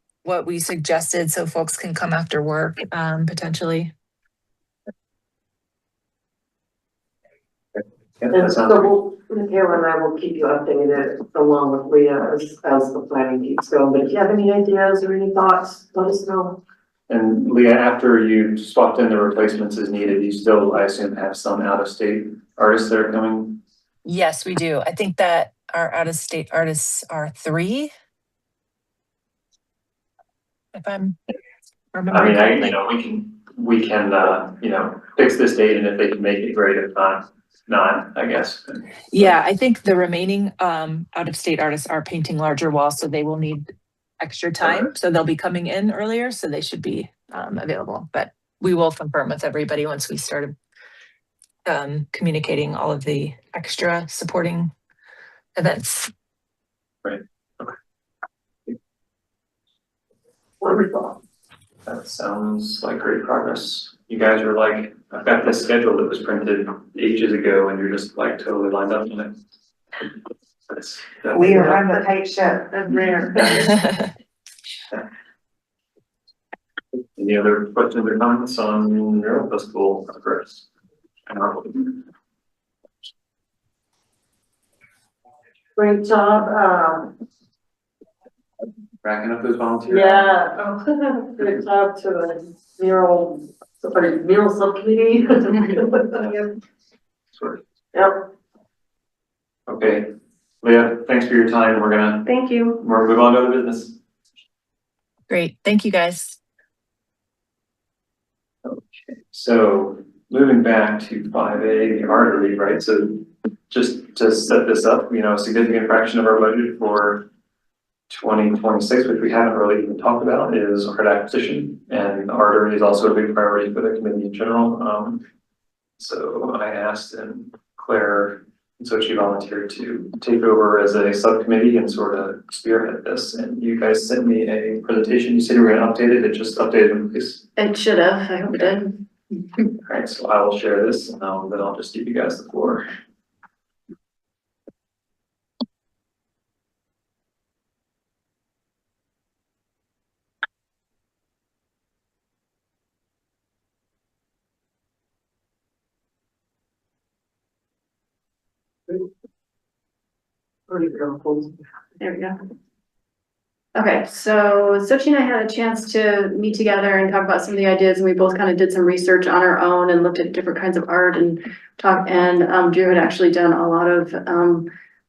we suggested, so folks can come after work potentially. Yeah, And that so sounds Michaela and I will keep you updated along with Leah as the planning keeps going. But if you have any ideas or any thoughts, let us know. And Leah, after you swapped in the replacements as needed, you still, I assume, have some out-of-state artists that are coming? Yes, we do. I think that our out-of-state artists are 3. If I'm remembering correctly. We can, fix this date, and if they can make it, great. If not, I guess. Yeah, I think the remaining out-of-state artists are painting larger walls, so they will need extra time. Okay. So they'll be coming in earlier, so they should be available. But we will confirm with everybody once we started communicating all of the extra supporting events. Right. Okay. Wonderful. That sounds like great progress. You guys are like, I've got this schedule that was printed ages ago, and you're just like totally lined up on it. We run the tight ship. And rare. Any other questions or comments on mural festival progress? Great job, Racking up those volunteers. yeah, good job to the mural subcommittee. Sure. Yep. Okay, Leah, thanks for your time. We're Thank you. move on to other business. Great. Thank you, guys. Okay, so moving back to 5A, the ARTery, right? So just to set this up, a significant fraction of our budget for 2026, which we haven't really even talked about, is art acquisition, and ARTery is also a big priority for the committee in general. So I asked, and Claire, and so she volunteered to take over as a subcommittee and sort of spearhead this. And you guys sent me a presentation. You said you were going to update it. It just updated in place. It should have, I hope it did. All right, so I will share this, and then I'll just give you guys the floor. There we go. Okay, so Sochi and I had a chance to meet together and talk about some of the ideas, and we both kind of did some research on our own and looked at different kinds of art and Drew had actually done a lot of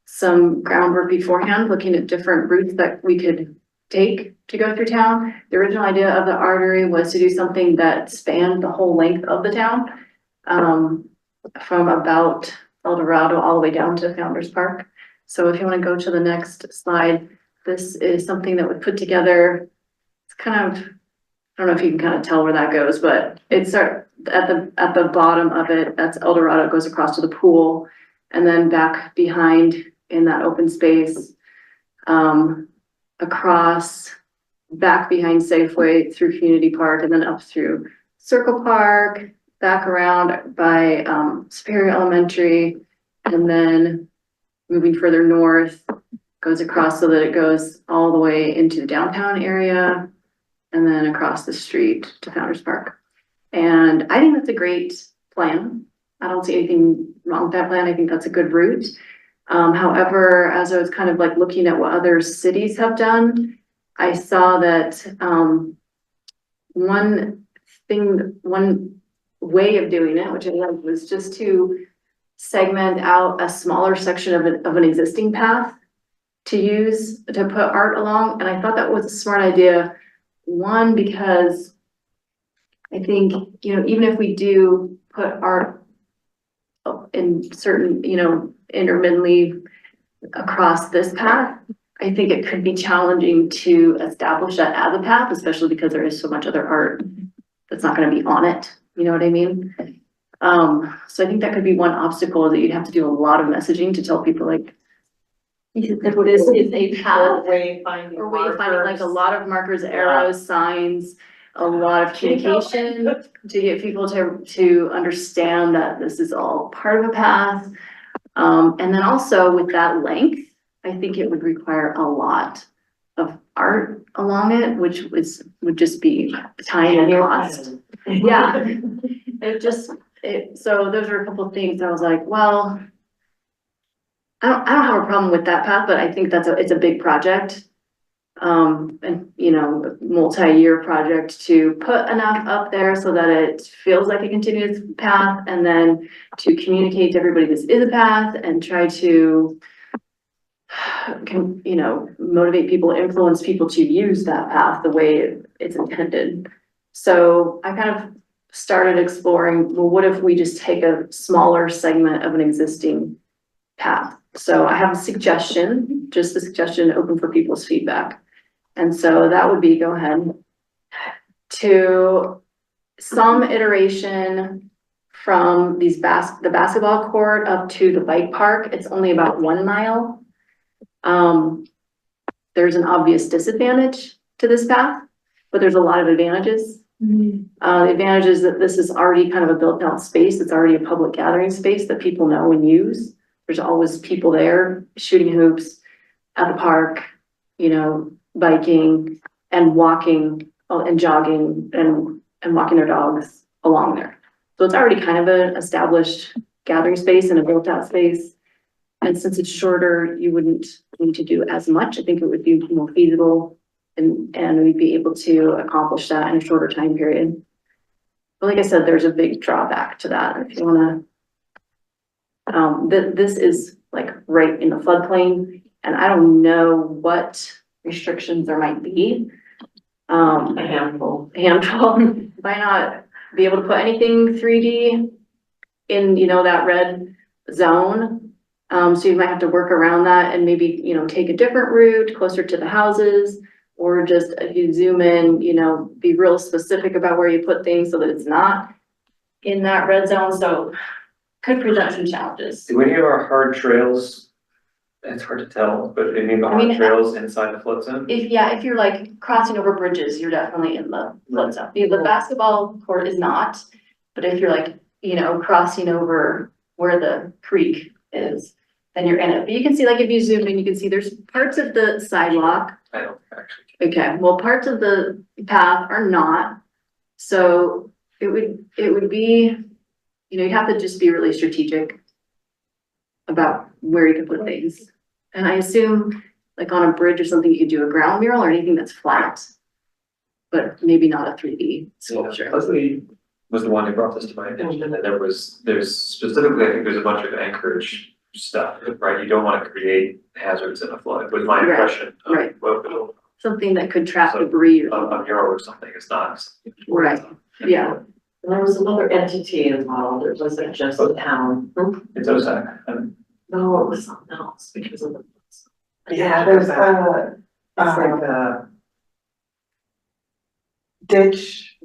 some groundwork beforehand, looking at different routes that we could take to go through town. The original idea of the ARTery was to do something that spanned the whole length of the town, from about El Dorado all the way down to Founder's Park. So if you want to go to the next slide, this is something that we put together. It's kind of, I don't know if you can kind of tell where that goes, but it's at the bottom of it, that's El Dorado, goes across to the pool, and then back behind in that open space, across, back behind Safeway through Community Park, and then up through Circle Park, back around by Superior Elementary, and then moving further north, goes across so that it goes all the way into the downtown area and then across the street to Founder's Park. And I think that's a great plan. I don't see anything wrong with that plan. I think that's a good route. However, as I was kind of like looking at what other cities have done, I saw that one way of doing it, which I liked, was just to segment out a smaller section of an existing path to use to put art along. And I thought that was a smart idea. One, because I think, even if we do put art in certain, intermittently across this path, I think it could be challenging to establish that as a path, especially because there is so much other art that's not going to be on it. You know what I mean? So I think that could be one obstacle, that you'd have to do a lot of messaging to tell people like, this is a path. Wayfinding, like a lot of markers, arrows, signs, a lot of communication to get people to understand that this is all part of a path. And then also with that length, I think it would require a lot of art along it, which would just be time and cost. Yeah, so those are a couple of things I was like, well, I don't have a problem with that path, but I think it's a big project. And multi-year project to put enough up there so that it feels like a continuous path, and then to communicate to everybody this is a path and try to motivate people, influence people to use that path the way it's intended. So I kind of started exploring, well, what if we just take a smaller segment of an existing path? So I have a suggestion, just a suggestion, open for people's feedback. And so that would be, go ahead, to some iteration from the basketball court up to the bike park. It's only about 1 mile. There's an obvious disadvantage to this path, but there's a lot of advantages. The advantage is that this is already kind of a built out space. It's already a public gathering space that people know and use. There's always people there shooting hoops at the park, biking and walking and jogging and walking their dogs along there. So it's already kind of an established gathering space and a built out space. And since it's shorter, you wouldn't need to do as much. I think it would be more feasible and we'd be able to accomplish that in a shorter time period. But like I said, there's a big drawback to that. If you wanna, this is like right in the floodplain, and I don't know what restrictions there might be. A handful. Might not be able to put anything 3D in, you know, that red zone. So you might have to work around that and maybe, you know, take a different route closer to the houses, or just if you zoom in, you know, be real specific about where you put things so that it's not in that red zone. So could present some challenges. Do any of our hard trails, it's hard to tell, but any of the I mean, hard trails inside the flood zone? If you're like crossing over bridges, you're definitely in the flood zone. The basketball court is not, but if you're like, you know, crossing over where the creek is, then you're in it. But you can see, like, if you zoom in, you can see there's parts of the sidewalk. I don't actually. Okay, well, parts of the path are not. So it would be, you know, you'd have to just be really strategic about where you can put things. And I assume like on a bridge or something, you could do a ground mural or anything that's flat, but maybe not a 3D sculpture. Yeah, Leslie was the one who brought this to my attention, and there's specifically, I think there's a bunch of anchorage stuff, right? You don't want to create hazards in a flood, was my Right, impression. right. Well, Something that could trap So, debris or a something. mural or something is not. Right, yeah. And there was another entity involved, it wasn't just the town. It's OSAC, and No, it was something else because of the. Yeah, there's It's like a. ditch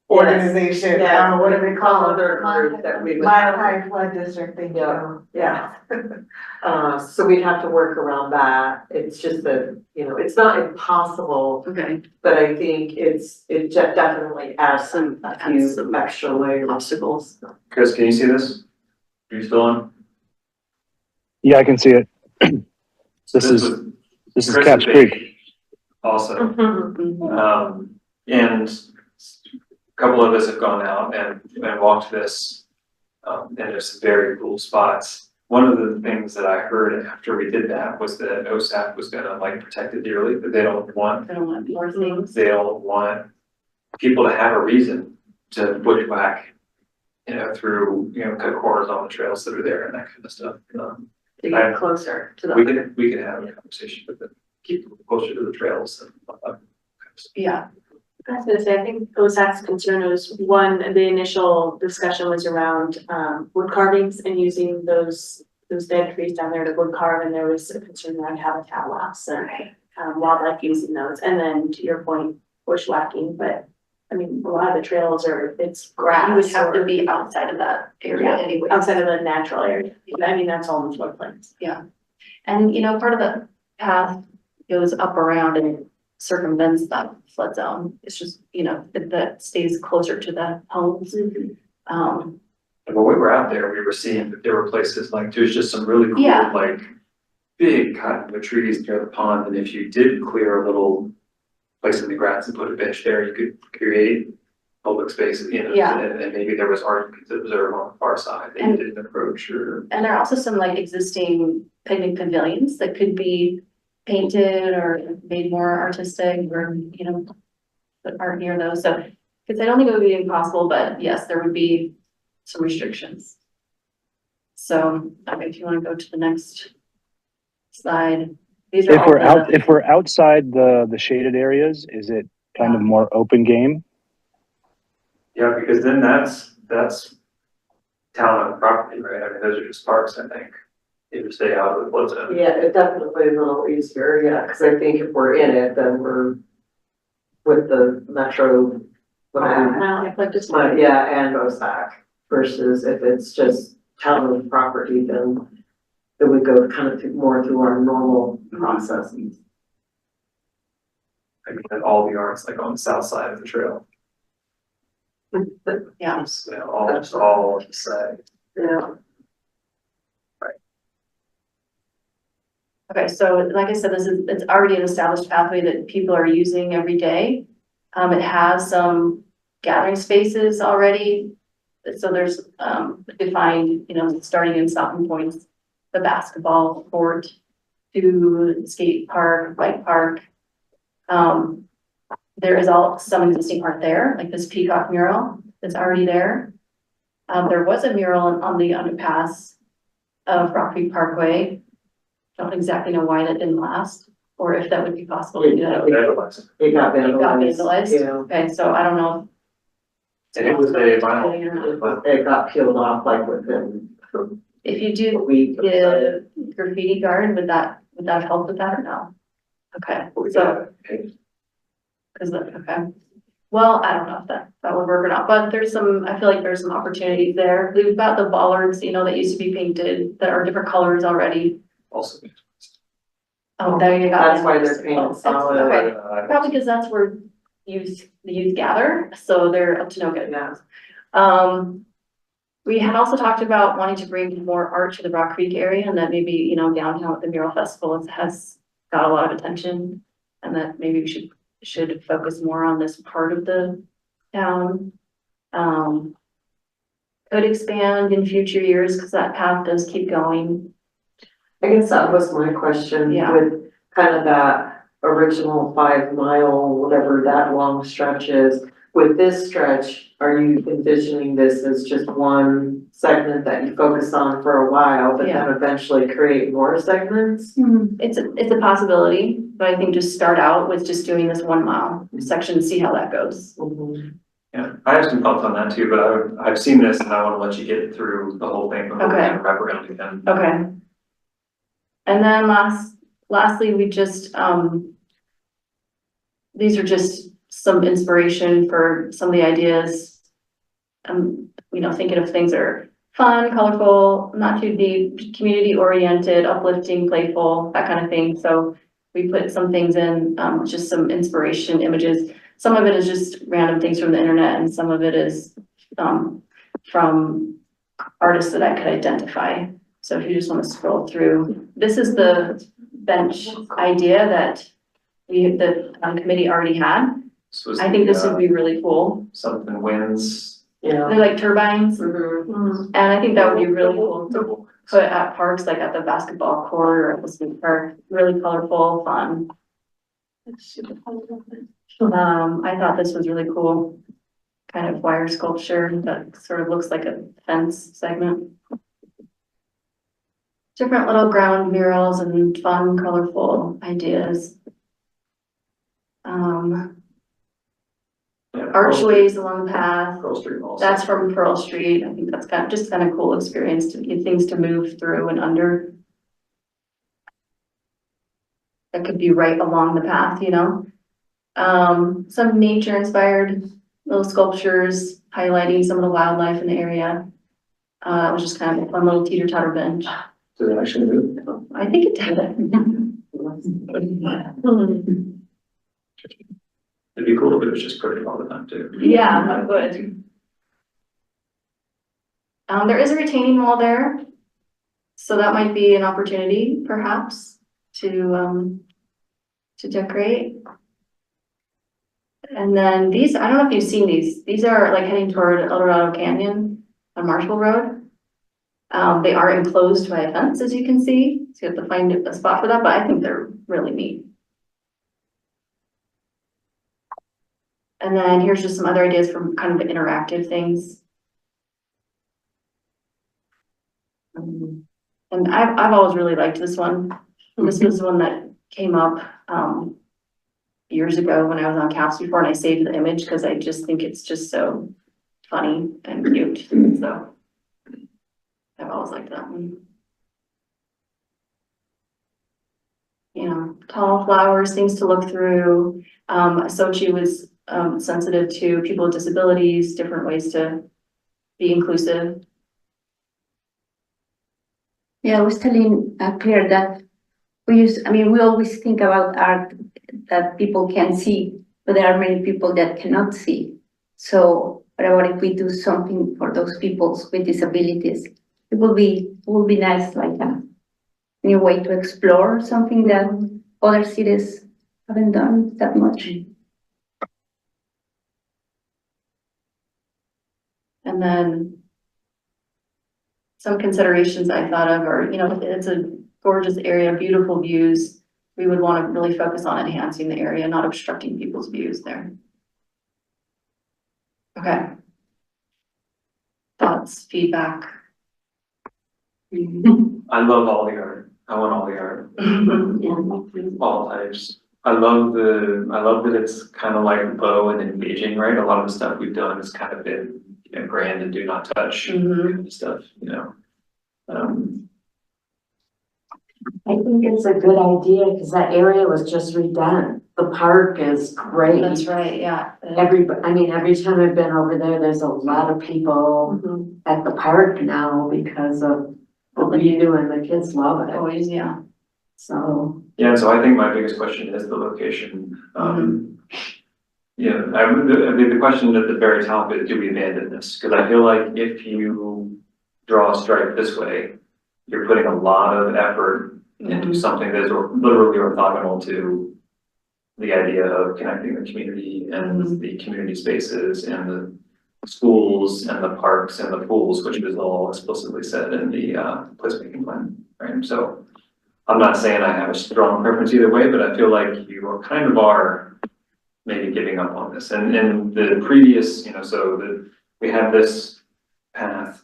organization, Yeah, what do they call it? Other group that we would. Mile High Flood District, thank you. Yeah. So we'd have to work around that. It's just that, you know, it's not impossible, Okay, but I think it definitely adds some, a Adds few extra layers. obstacles. Chris, can you see this? Are you still on? Yeah, I can see it. This is Chris Caps big Creek. Also, Mhm. and a couple of us have gone out and walked this. And there's some very cool spots. One of the things that I heard after we did that was that OSAP was gonna like protect it dearly, but they don't want More things. they'll want people to have a reason to bushwhack, you know, through, you know, cut corners on the trails that are there and that kind of stuff. To get closer to the. We could have a conversation with them, keep them closer to the trails and. Yeah, I was gonna say, I think OSAC's concern was, one, the initial discussion was around, wood carvings and using those dead trees down there to wood carve, and there was a concern around habitat loss and, wildlife using those, and then to your point, bushwhacking, but I mean, a lot of the trails it's grass. you would have to or- be outside of that area Yeah, anyway. outside of the natural area, I mean, that's all in floodplains. And, you know, part of the path goes up around and circumvents that flood zone. It's just, you know, that stays closer to the homes. When we were out there, we were seeing that there were places like, there's just some really cool, Yeah. like, big cottonwood trees near the pond, and if you did clear a little place in the grass and put a bench there, you could create public space, you know, Yeah. and maybe there was art you could observe on the far side that you And- didn't approach, or. And there are also some like existing picnic pavilions that could be painted or made more artistic or, you know, put art near those. So, because I don't think it would be impossible, but yes, there would be some restrictions. So, okay, if you want to go to the next slide. These are all the- If we're outside the shaded areas, is it kind of more open game? Yeah, because then that's town-owned property, right? I mean, those are just parks, I think. You just stay out of the flood zone. Yeah, it definitely is a little easier, yeah, because I think if we're in it, then we're with the metro. Yeah, and OSAC versus if it's just town property, then it would go kind of more through our normal processes. I mean, and all the art's like on the south side of the trail. Yeah. So, all on the side. Yeah. Okay, so like I said, it's already an established pathway that people are using every day. It has some gathering spaces already. So there's, defined, starting and stopping points, the basketball court to the skate park, bike park. There is some existing art there, like this peacock mural that's already there. There was a mural on the underpass of Rock Creek Parkway. Don't exactly know why that didn't last, or if that would be possible to do that. It got It got vandalized. Yeah. Okay, so I don't know. And it was a vinyl. It got peeled off like within If you a do week. the graffiti garden, would that help with that or no? Okay, so, okay. Well, I don't know if that would work or not, but I feel like there's some opportunities there. We've got the bollards, that used to be painted, that are different colors already. Also. Oh, there you go. That's why they're painted solid. Okay, probably because that's where the youth gather, so they're up to no good. Yeah. We had also talked about wanting to bring more art to the Rock Creek area, and that maybe, downtown at the mural festival has got a lot of attention, and that maybe we should focus more on this part of the town. Could expand in future years, because that path does keep going. I guess that was my question Yeah. with kind of that original 5 mile, whatever that long stretch is. With this stretch, are you envisioning this as just one segment that you focus on for a while, but then eventually create more segments? It's a possibility, but I think just start out with just doing this 1 mile section, see how that goes. Yeah, I have some thoughts on that too, but I've seen this and I want to let you get through the whole thing before we Okay. kind of wrap around again. Okay. And then lastly, we just, these are just some inspiration for some of the ideas. Thinking of things that are fun, colorful, not too deep, community oriented, uplifting, playful, that kind of thing. So we put some things in, just some inspiration images. Some of it is just random things from the internet, and some of it is from artists that I could identify. So if you just want to scroll through, this is the bench idea that the committee already had. I think this would be really cool. Something wins. Yeah. They're like turbines, Mhm. and I think that would be really cool to put at parks, like at the basketball court or at the skate park. Really colorful, fun. I thought this was really cool. Kind of wire sculpture that sort of looks like a fence segment. Different little ground murals and fun, colorful ideas. Archways along the path. Pearl Street also. That's from Pearl Street. I think that's kind of cool experience to get things to move through and under. That could be right along the path, Some nature inspired little sculptures highlighting some of the wildlife in the area. It was just kind of a fun little teeter-totter bench. Did it actually move? I think it did. It'd be cool if it was just pretty all the time too. Yeah, that would. There is a retaining wall there, so that might be an opportunity perhaps to decorate. And then these, I don't know if you've seen these are like heading toward El Dorado Canyon on Marshall Road. They are enclosed by a fence, as you can see, so you have to find a spot for that, but I think they're really neat. And then here's just some other ideas from kind of the interactive things. And I've always really liked this one. This was one that came up years ago when I was on CAPS before, and I saved the image because I just think it's just so funny and cute. So I've always liked that one. Tall flowers, things to look through. Sochi was sensitive to people with disabilities, different ways to be inclusive. Yeah, I was telling Claire that we always think about art that people can see, but there are many people that cannot see. So what about if we do something for those people with disabilities? It will be nice, like a new way to explore something that other cities haven't done that much. And then some considerations I thought of are, you know, it's a gorgeous area, beautiful views. We would want to really focus on enhancing the area, not obstructing people's views there. Okay. Thoughts, feedback? I love all the art. I want all the art. All types. I love that it's kind of like low and engaging, right? A lot of the stuff we've done has kind of been, you know, grand and do not touch kind of stuff, you know. I think it's a good idea because that area was just redone. The park is great. That's right, yeah. I mean, every time I've been over there, there's a lot of people at the park now because of what we do and the kids love it. Always, yeah. So. Yeah, so I think my biggest question is the location. Yeah, I mean, the question at the very top is, do we abandon this? Because I feel like if you draw a stripe this way, you're putting a lot of effort into something that's literally orthogonal to the idea of connecting the community and the community spaces and the schools and the parks and the pools, which was all explicitly said in the placemaking plan, right? So I'm not saying I have a strong preference either way, but I feel like you are kind of are maybe giving up on this. And the previous, you know, so we have this path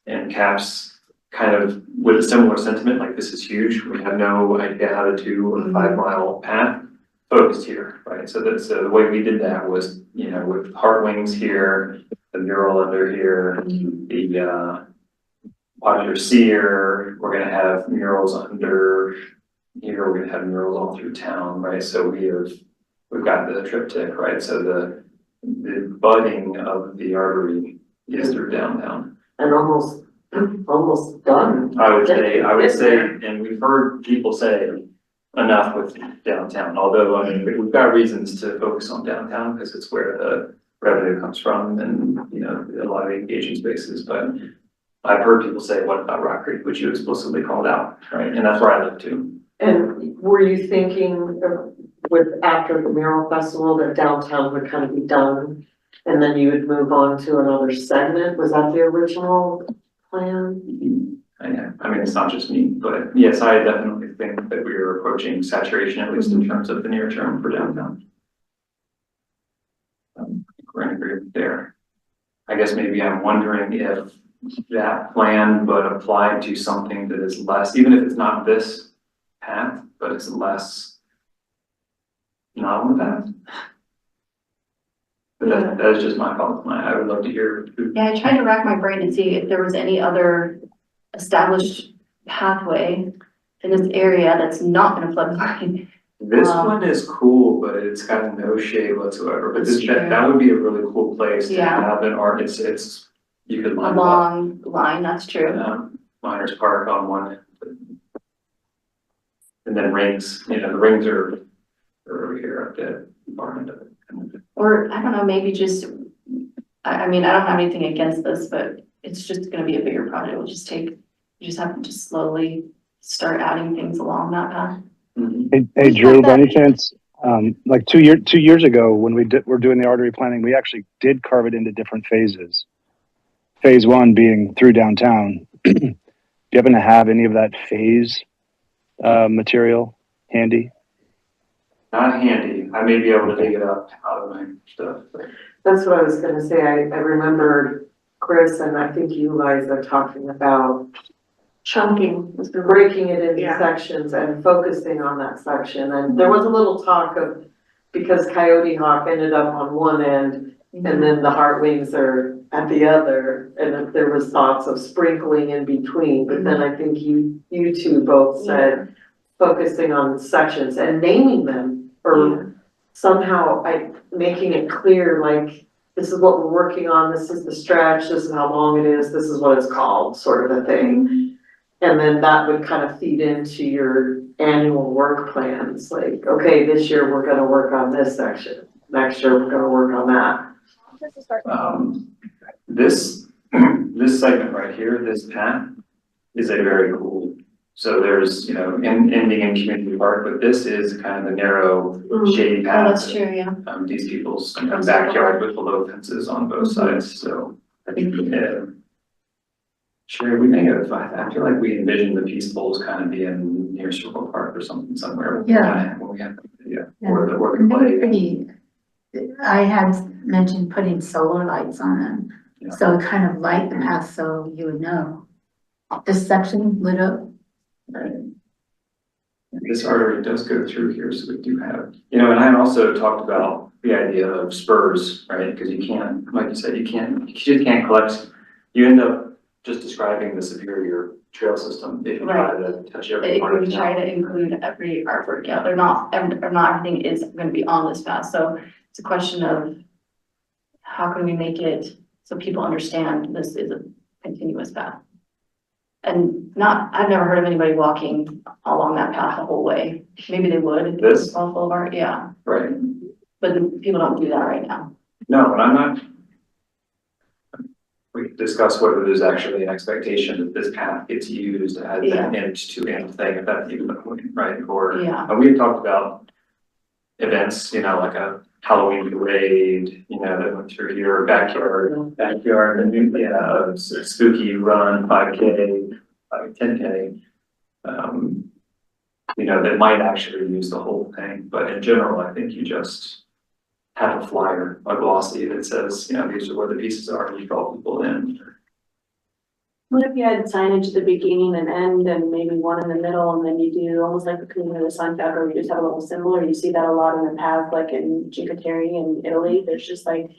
and CAPS kind of with a similar sentiment, like this is huge. We have no idea how to do a 5-mile path focused here, right? So that's the way we did that was, you know, with heart wings here, the mural under here, the Water Seer, we're gonna have murals under here, we're gonna have murals all through town, right? So we've got the triptych, right? So the budding of the artery is through downtown. And almost done. I would say, and we've heard people say enough with downtown, although I mean, we've got reasons to focus on downtown because it's where the revenue comes from and, you know, a lot of the engaging spaces, but I've heard people say, what about Rock Creek, which you explicitly called out, right? And that's where I live too. And were you thinking after the mural festival that downtown would kind of be done? And then you would move on to another segment? Was that the original plan? I mean, it's not just me, but yes, I definitely think that we are approaching saturation, at least in terms of the near term for downtown. We're in agreement there. I guess maybe I'm wondering if that plan, but applied to something that is less, even if it's not this path, but it's less not on the path. But that is just my thought. I would love to hear. Yeah, I tried to rack my brain to see if there was any other established pathway in this area that's not gonna flood line. This one is cool, but it's got no shade whatsoever. But That's true. that would be a really cool place to Yeah. have an art. It's you could A line long line, that's true. Miners Park on one end. And then rings, you know, the rings are over here at the far end of it. Or, I don't know, maybe just, I mean, I don't have anything against this, but it's just gonna be a bigger project. It'll just take, you just have to just slowly start adding things along that path. Hey, Drew, by any chance, like 2 years ago, when we're doing the artery planning, we actually did carve it into different phases. Phase 1 being through downtown. Do you happen to have any of that phase material handy? Not handy. I may be able to dig it up out of my stuff. That's what I was gonna say. I remembered Chris and I think you, Liza, talking about Chunking was the breaking it into Yeah. sections and focusing on that section. And there was a little talk of, because Coyote Hawk ended up on one end and then the Heart Wings are at the other. And if there was thoughts of sprinkling in between, but then I think you two both said focusing on sections and naming them or somehow making it clear, like, this is what we're working on, this is the stretch, this is how long it is, this is what it's called, sort of a thing. And then that would kind of feed into your annual work plans, like, okay, this year we're gonna work on this section, next year we're gonna work on that. This segment right here, this path is a very cool. So there's, you know, ending in community park, but this is kind of a narrow shady Oh, path. that's true, yeah. These people's backyard with the low fences on both sides, so I think, Sherry, we may have, I feel like we envisioned the Peace Bowl as kind of being near Circle Park or something somewhere. Yeah. When we had, yeah, Yeah. or the And they were play. pretty, I had mentioned putting solar lights on them, Yeah. so it kind of light the path so you would know. This section lit up. Right. This artery does go through here, so we do have, you know, and I also talked about the idea of spurs, right? Because you can't, like you said, you just can't collect, you end up just describing the superior trail system if you try to touch every If part of we try town. to include every artwork, yeah, they're not, or not everything is gonna be on this path, so it's a question of how can we make it so people understand this is a continuous path? And I've never heard of anybody walking along that path the whole way. Maybe they would. If it was This? all full of art, yeah, Right. but people don't do that right now. No, and I'm not. We could discuss whether there's actually an expectation that this path gets used as Yeah. an end to end thing, if that's even the point, right? Or, Yeah. and we've talked about events, you know, like a Halloween parade, you know, that went through your backyard, and a spooky run, 5K, 10K. You know, that might actually use the whole thing, but in general, I think you just have a flyer, a glossy that says, you know, these are where the pieces are, and you draw people in. What if you had signage at the beginning and end and maybe one in the middle and then you do almost like the Queen of the Sun Flag, or you just have a little symbol, or you see that a lot in the path, like in Cinque in Italy, there's just like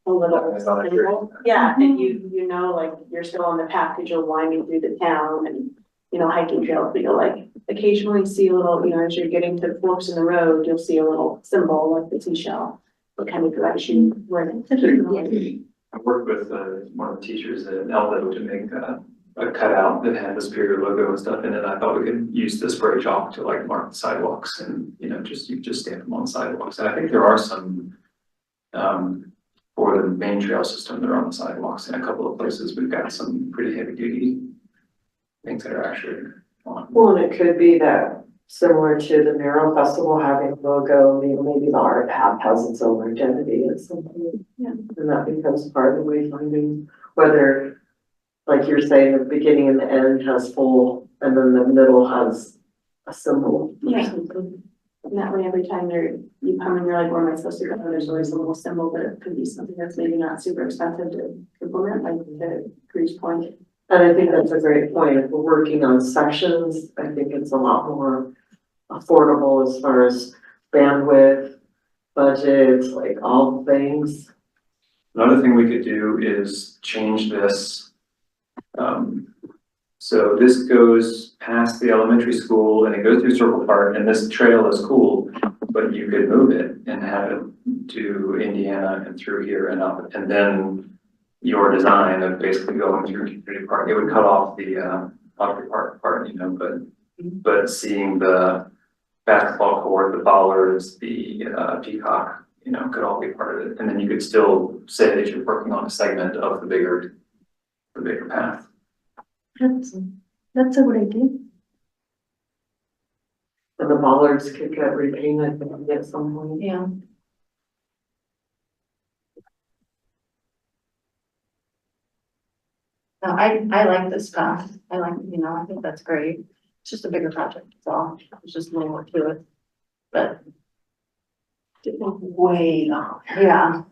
a little symbol. Yeah, and you know, like you're still on the path because you're winding through the town and, you know, hiking trails, but you'll like occasionally see a little, you know, as you're getting to forks in the road, you'll see a little symbol like the seashell. What kind of direction where I worked with one of the teachers at Eldo to make a cutout that had the Superior logo and stuff in it. I thought we could use the spray chalk to like mark the sidewalks and, you know, you just stamp them on sidewalks. And I think there are some for the main trail system that are on the sidewalks in a couple of places. We've got some pretty heavy duty things that are actually on. Well, and it could be that similar to the Mural Festival having a logo, maybe the art path has its own identity at some point. Yeah. And that becomes part of the wayfinding, whether, like you're saying, the beginning and the end has full, and then the middle has a symbol or Yeah. something. And that way, every time you come and you're like, where am I supposed to go? There's always a little symbol, but it could be something that's maybe not super expensive to implement, like the Grease Point. And I think that's a great point. If we're working on sections, I think it's a lot more affordable as far as bandwidth, budgets, like all the things. Another thing we could do is change this. So this goes past the elementary school and it goes through Circle Park, and this trail is cool, but you could move it and have it to Indiana and through here and up, and then your design of basically going through Community Park, it would cut off the ARTery Park part, you know, but seeing the basketball court, the bollards, the peacock, you know, could all be part of it. And then you could still say that you're working on a segment of the bigger path. That's a good idea. And the bollards could get repainted at some point. Yeah. No, I like this path. I like, you know, I think that's great. It's just a bigger project, that's all. There's just a little more to it. But way long. Yeah.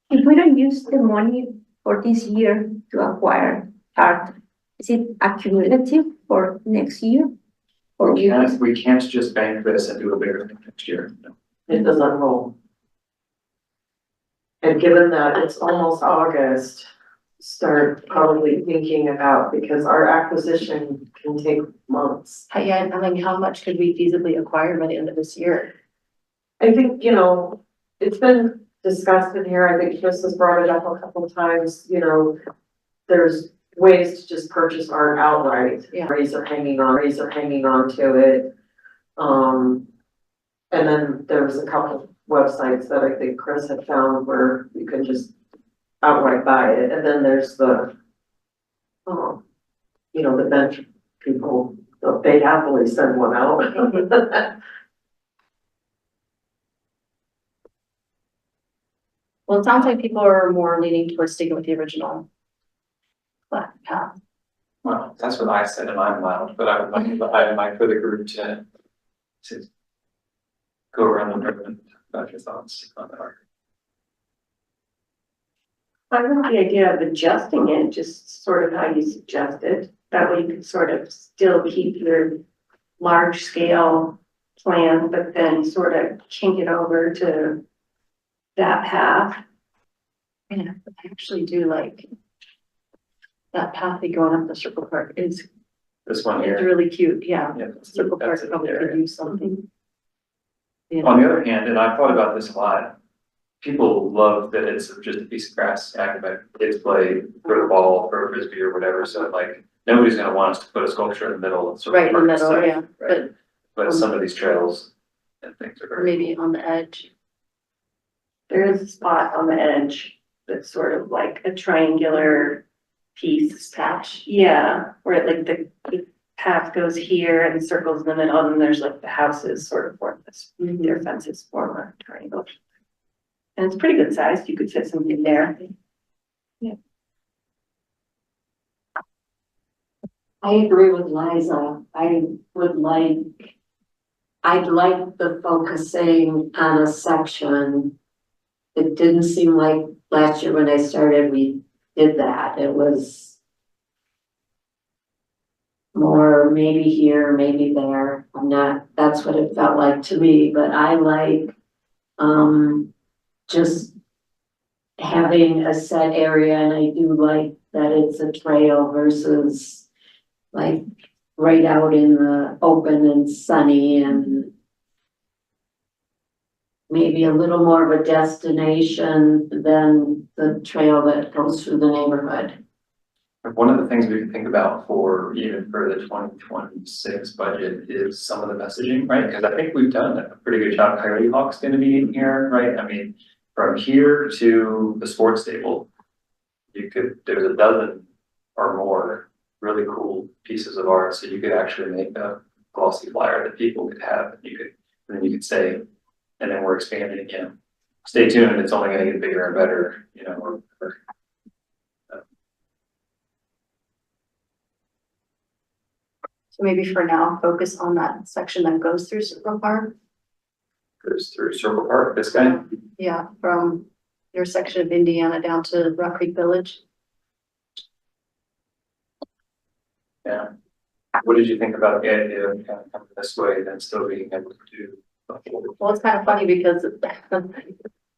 If we don't use the money for this year to acquire art, is it accumulative for next year? Or We can't just bank this and do a bigger thing next year. It doesn't roll. And given that it's almost August, start probably thinking about, because our acquisition can take months. Yeah, I mean, how much could we feasibly acquire by the end of this year? I think, you know, it's been discussed in here, I think Chris has brought it up a couple of times, you know, there's ways to just purchase art outright. Yeah. Razor hanging on to it. And then there was a couple websites that I think Chris had found where you can just outright buy it, and then there's the, you know, the bench people, they happily send one out. Well, it sounds like people are more leaning towards sticking with the original path. Well, that's what I said in my mind, but I would like for the group to go around the room and talk about your thoughts on that. I like the idea of adjusting it, just sort of how you suggested. That way you could sort of still keep your large scale plan, but then sort of kink it over to that path. Yeah, I actually do like that path going up the Circle Park is This one it's here. really cute, yeah. Yeah, Circle that's Park it probably there. could use something. Yeah. On the other hand, and I've thought about this a lot, people love that it's just a piece of grass, active, kids play, throw the ball, throw a frisbee or whatever, so like, nobody's gonna want us to put a sculpture in the middle of. Right in the middle, Park, yeah, right? But some of these trails and things are or very. maybe on the edge. There is a spot on the edge that's sort of like a triangular piece. Patch. Yeah, where like the path goes here and circles in the middle, and then there's like the houses sort of form this, their fences form a triangle. And it's pretty good size, you could fit something there. I agree with Liza. I'd like the focusing on a section. It didn't seem like last year when I started, we did that. It was more maybe here, maybe there. That's what it felt like to me, but I like, just having a set area, and I do like that it's a trail versus like right out in the open and sunny, and maybe a little more of a destination than the trail that goes through the neighborhood. One of the things we can think about for even for the 2026 budget is some of the messaging, right? Because I think we've done a pretty good job. Coyote Hawk's gonna be in here, right? I mean, from here to the sports stable, there's a dozen or more really cool pieces of art. So you could actually make a glossy flyer that people could have, and then you could say, and then we're expanding again. Stay tuned, it's only gonna get bigger and better, you know, So maybe for now, focus on that section that goes through Circle Park. goes through Circle Park, this guy. Yeah, from your section of Indiana down to Rock Creek Village. Yeah. What did you think about the idea of kind of coming this way, then still being able to do? Well, it's kind of funny because,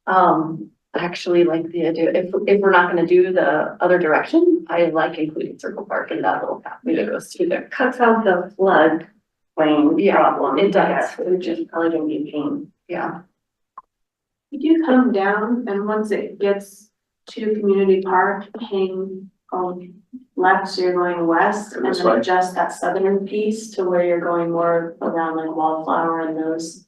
I actually like the idea, if we're not gonna do the other direction, I like including Circle Park in that little pathway that goes through there. Cuts out the flood plain Yeah, problem. it does. Which is probably gonna be a pain. Yeah, You do come down and once it gets to Community Park, hang left, so you're going west, and This then way? adjust that southern piece to where you're going more around like Wallflower and those.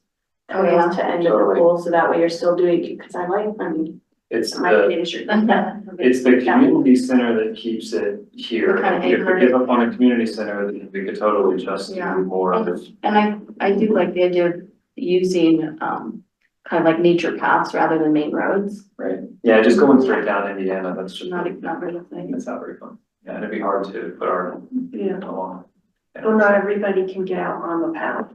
Oh, yeah. To end of the Totally. pool, so that way you're still doing, because I mean, It's my the, neighbors are. it's the community center that keeps it here. We're kind of If we anchored. give up on a community center, then we could totally just Yeah. do more of it. and I do like the idea of using, kind of like nature paths rather than main roads. Right, yeah, just going straight down Indiana, that's just, Not really a thing. that's not very fun. Yeah, and it'd be hard to put our. Yeah. along. Well, not everybody can get out on the path.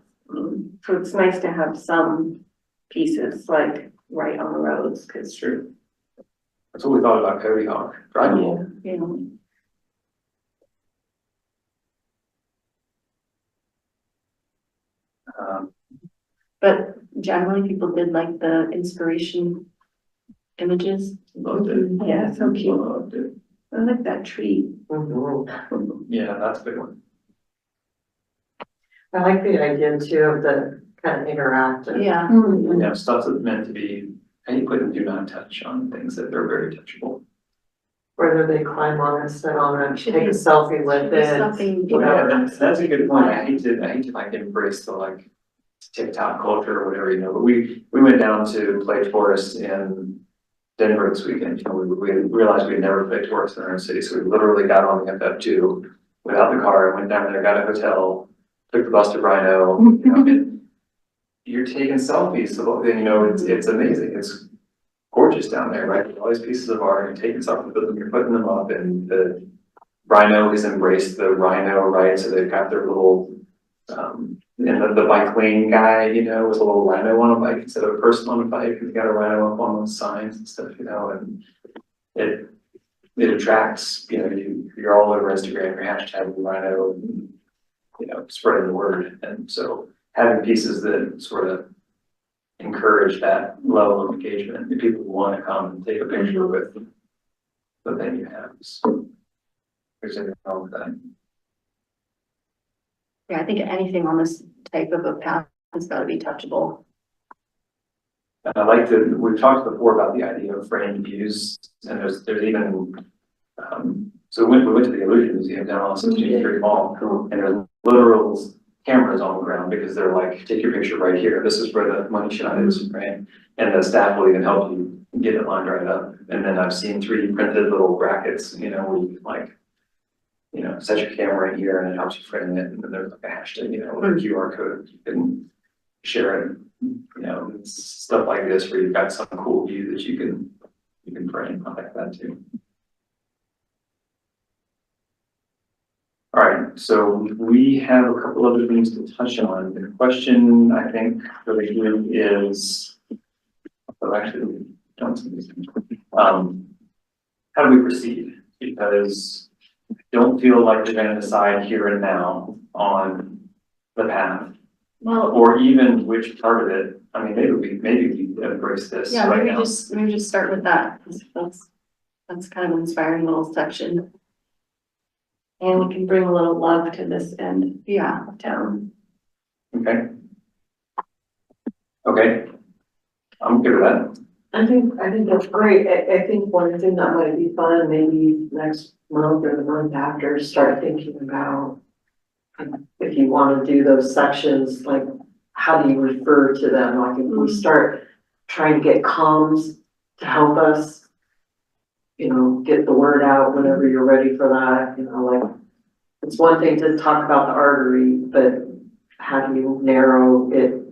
So it's nice to have some pieces like right on the roads, It's cause true. That's what we thought about Coyote Hawk, driving. You know, but generally people did like the inspiration images. Loved it. yeah, so cute. Loved it. I like that tree. Yeah, that's a big one. I like the idea too of the kind of interactive. Yeah, Yeah, stuff that's meant to be, and you put in do not touch on things that are very touchable. Whether they climb on it, sit on it, Should take a be- selfie with it. something, Yeah, that's a good point. I hate to like embrace the like TikTok culture or whatever, you know, but we went down to play tourists in Denver this weekend. You know, we realized we had never played tourists in our own city, so we literally got on the FF2 without the car, went down there, got a hotel, took the bus to Rhino, you know, and you're taking selfies, so, you know, it's amazing. It's gorgeous down there, right? All these pieces of art, you're taking selfies with them, you're putting them up, and Rhino has embraced the Rhino, right? So they've got their little, and the bike lane guy, you know, with a little rhino on a bike instead of a person on a bike, who's got a rhino up on those signs and stuff, you know, and it attracts, you know, you're all over Instagram, your hashtag rhino, and, you know, spreading the word. And so having pieces that sort of encourage that level of engagement, and people who want to come and take a picture with the thing you have. So there's anything wrong with that. Yeah, I think anything on this type of a path has got to be touchable. And I like to, we've talked before about the idea of framed views, and there's even, so we went to the Illusion Museum down on 16th Street Mall, and there's literal cameras on the ground because they're like, take your picture right here. This is where the money shot is, right? And the staff will even help you get it lined right up. And then I've seen 3D printed little brackets, you know, where you can like, you know, set your camera in here and it helps you frame it. And then there's like a hashtag, you know, with a QR code, you can share it. You know, it's stuff like this where you've got some cool view that you can frame. I like that too. All right, so we have a couple other things to touch on. The question I think for the group is, well, actually, we don't see these things. How do we proceed? Because I don't feel like we're going to decide here and now on the path, Well, or even which part of it. I mean, maybe we embrace this yeah, right maybe now. just start with that. 'Cause that's kind of an inspiring little section. And we can bring a little love to this end, yeah, of town. Okay. Okay. I'm good with that. I think that's great. I think one thing that might be fun, maybe next month or the month after, start thinking about if you want to do those sections, like how do you refer to them? Like if we start trying to get comms to help us, you know, get the word out whenever you're ready for that, you know, like it's one thing to talk about the artery, but how do you narrow it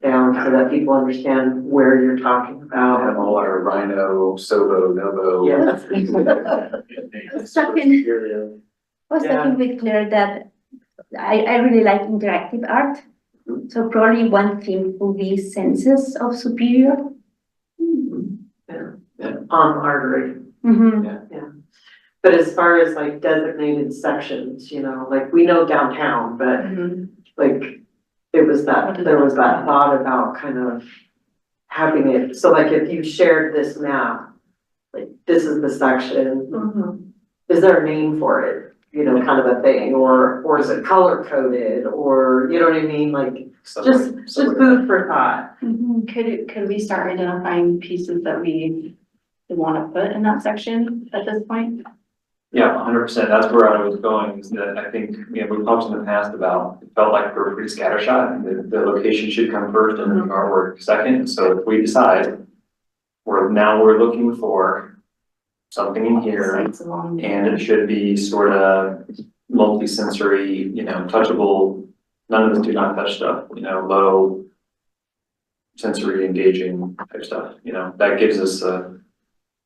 down so that people understand where you're talking about? Have all our Rhino, Sobo, Novo. Yes. I was talking with Claire that I really like interactive art. So probably one theme will be senses of superior. On artery. Mm-hmm. But as far as like designated sections, you know, like we know downtown, but like there was that thought about kind of having it, so like if you shared this map, like this is the section, is there a name for it? You know, kind of a thing, or is it color coded, or you know what I mean, like just food for thought. Could we start identifying pieces that we want to put in that section at this point? Yeah, 100%. That's where I was going, is that I think, you know, we've talked in the past about, it felt like we're pretty scattershot, and the location should come first and then the artwork second. So if we decide we're looking for something in here, and it should be sort of multi-sensory, you know, touchable, none of this do not touch stuff, you know, low sensory engaging type stuff, you know, that gives us a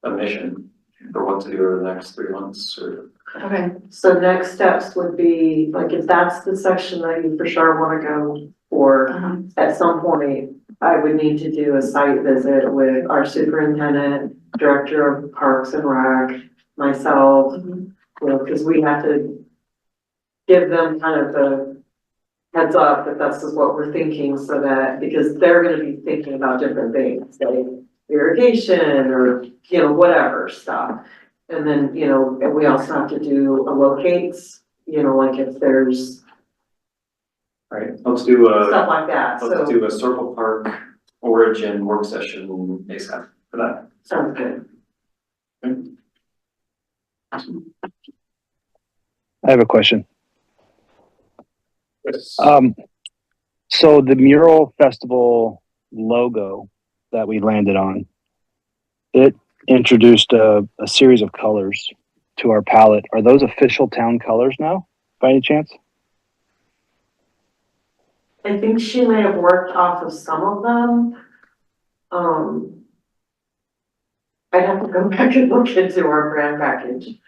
mission for what to do over the next 3 months or. Okay, so next steps would be, like, if that's the section that you for sure wanna go for, at some point, I would need to do a site visit with our superintendent, director of Parks and Rec, myself, you know, cause we have to give them kind of the heads up that this is what we're thinking, so that, because they're gonna be thinking about different things, like irrigation or, you know, whatever stuff. And then, you know, and we also have to do a locates, you know, like if there's All right, let's do stuff like that, let's so do a Circle Park origin work session ASAP for that. sounds good. I have a question. Yes. So the mural festival logo that we landed on, it introduced a series of colors to our palette. Are those official town colors now, by any chance? I think she may have worked off of some of them. I'd have to go back and look into our brand package.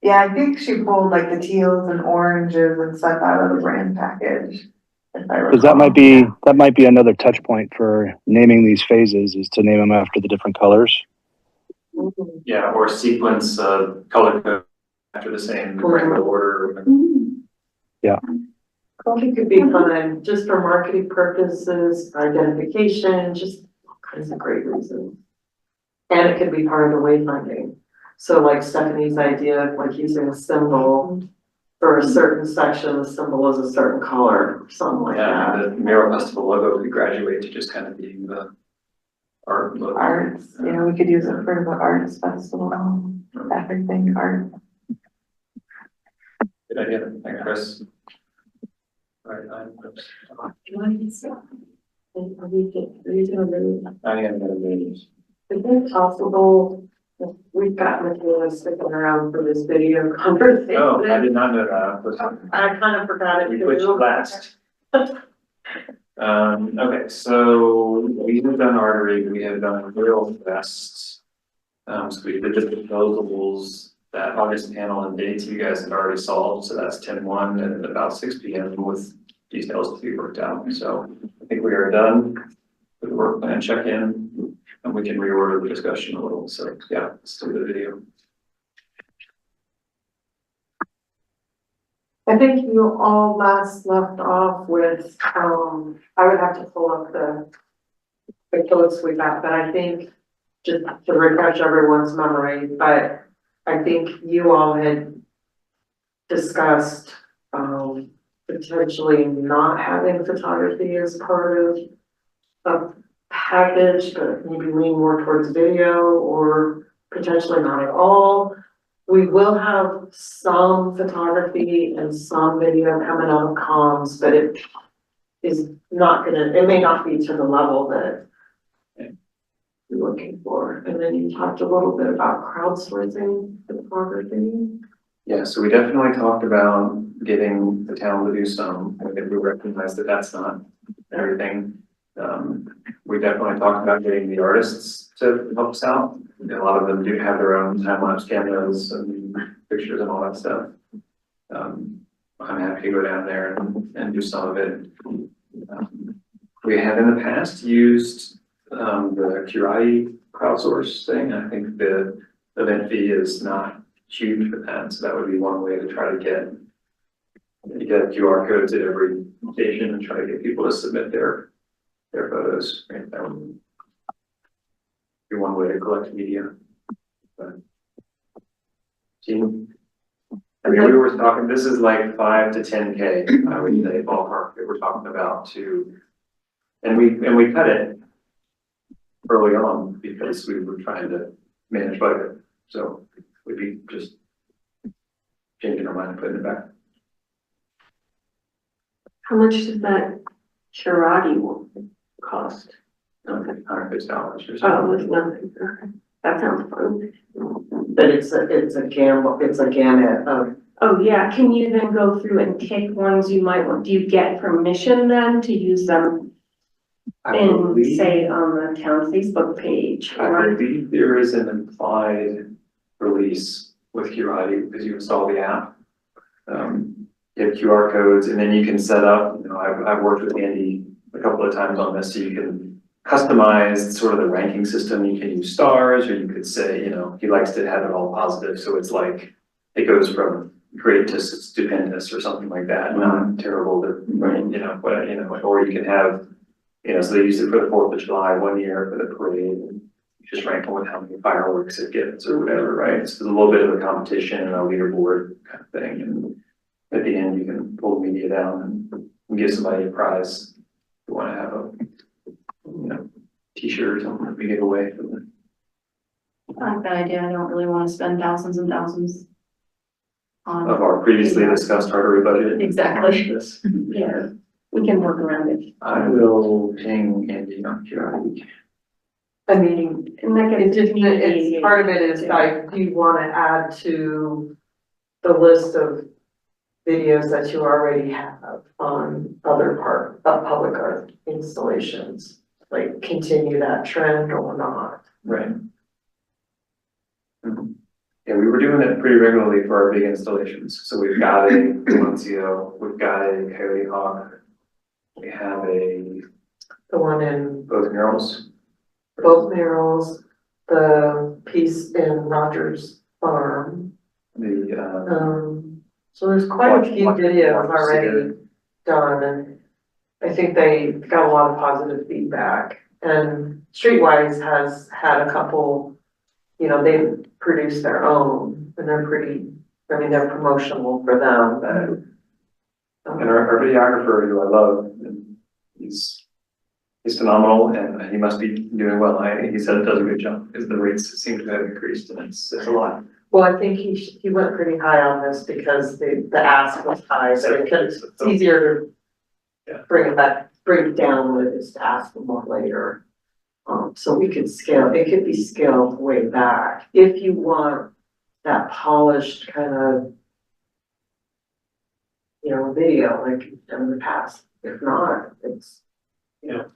Yeah, I think she pulled like the teals and oranges and stuff out of the brand package. If I Because recall. that might be another touch point for naming these phases, is to name them after the different colors. Yeah, or sequence, color code after the same regular order. Yeah. I think it could be fun, just for marketing purposes, identification, just all kinds of great reasons. And it could be part of the wayfinding. So like Stephanie's idea of like using a symbol for a certain section, the symbol is a certain color, or something like Yeah, that. the mural festival logo could graduate to just kind of being the art logo. Arts, you know, we could use it for the arts festival, everything art. Good idea, thanks, Chris. All right, I am gonna read. Is it possible, if we've got Michaela sticking around for this video conversation? Oh, I did not know that. I kind of forgot it. We switched last. Okay, so we have done ARTery, we have done Real Fest. So we did the proposals, that August panel and dates you guys had already solved, so that's 10/1 and about 6 p.m. with details to be worked out. So I think we are done with the work plan check-in, and we can reorder the discussion a little. So yeah, let's do the video. I think you all last left off with, I would have to pull up the quotes we got, but I think just to refresh everyone's memory, but I think you all had discussed, potentially not having photography as part of a package, but maybe lean more towards video or potentially not at all. We will have some photography and some video coming out of comms, but it is not gonna, it may not be to the level that you're looking for. And then you talked a little bit about crowdsourcing photography. Yeah, so we definitely talked about getting the town to do some. I think we recognize that that's not everything. We definitely talked about getting the artists to help us out. And a lot of them do have their own time-lapse cameras and pictures and all that stuff. I'm happy to go down there and do some of it. We have in the past used the Curati crowdsource thing. I think the event fee is not huge for that, so that would be one way to try to get QR codes at every station and try to get people to submit their photos. Right? That would be one way to collect media. But, team, I mean, we were talking. This is like 5 to 10K. I would say ballpark that we're talking about to, and we cut it early on because we were trying to manage budget. So we'd be just changing our mind and putting it back. How much does that Curati cost? Okay, $150 or something. Oh, it's nothing. Okay. That sounds fun. But it's a gamut of. Oh, yeah, can you then go through and pick ones you might want, do you get permission then to use them I in, believe- say, on the town Facebook page? I Or believe there is an implied release with Curati because you install the app. You have QR codes and then you can set up, you know, I've worked with Andy a couple of times on this, so you can customize sort of the ranking system. You can use stars, or you could say, you know, he likes to have it all positive. So it's like, it goes from great to stupendous or something like that, not terrible to, you know, what, you know, or you can have, you know, so they used it for the 4th of July one year for the parade. And you just rank them with how many fireworks it gets or whatever, right? So there's a little bit of a competition and a leaderboard kind of thing. And at the end, you can pull the media down and give somebody a prize. If you want to have a, you know, t-shirt or something that we give away for them. I like that idea. I don't really want to spend thousands and thousands on. Of our previously discussed ARTery budget. Exactly. This. Yeah, we can work around it. I will ping Andy on Curati. I mean, And that it gets just, community it's part of it is like, do you want to add to the list of videos that you already have on other part of public art installations? Like continue that trend or not? Right. Mhm. Yeah, we were doing it pretty regularly for our big installations. So we've got a Valencia, we've got a Coyote Hawk. We have a, The one in both murals. both murals, the piece in Rogers Farm. The, So there's quite a few videos already done, and I think they got a lot of positive feedback. And Streetwise has had a couple, you know, they produced their own, and they're pretty, I mean, they're promotional for them, but. and our videographer, who I love, and he's phenomenal, and he must be doing well. He said it does a good job, because the rates seem to have increased, and it's a lot. Well, I think he went pretty high on this because the ask was high, so it's easier to Yeah. bring it down with his to ask for more later. So we could scale, it could be scaled way back if you want that polished kind of, you know, video like you've done in the past. If not, it's, you know.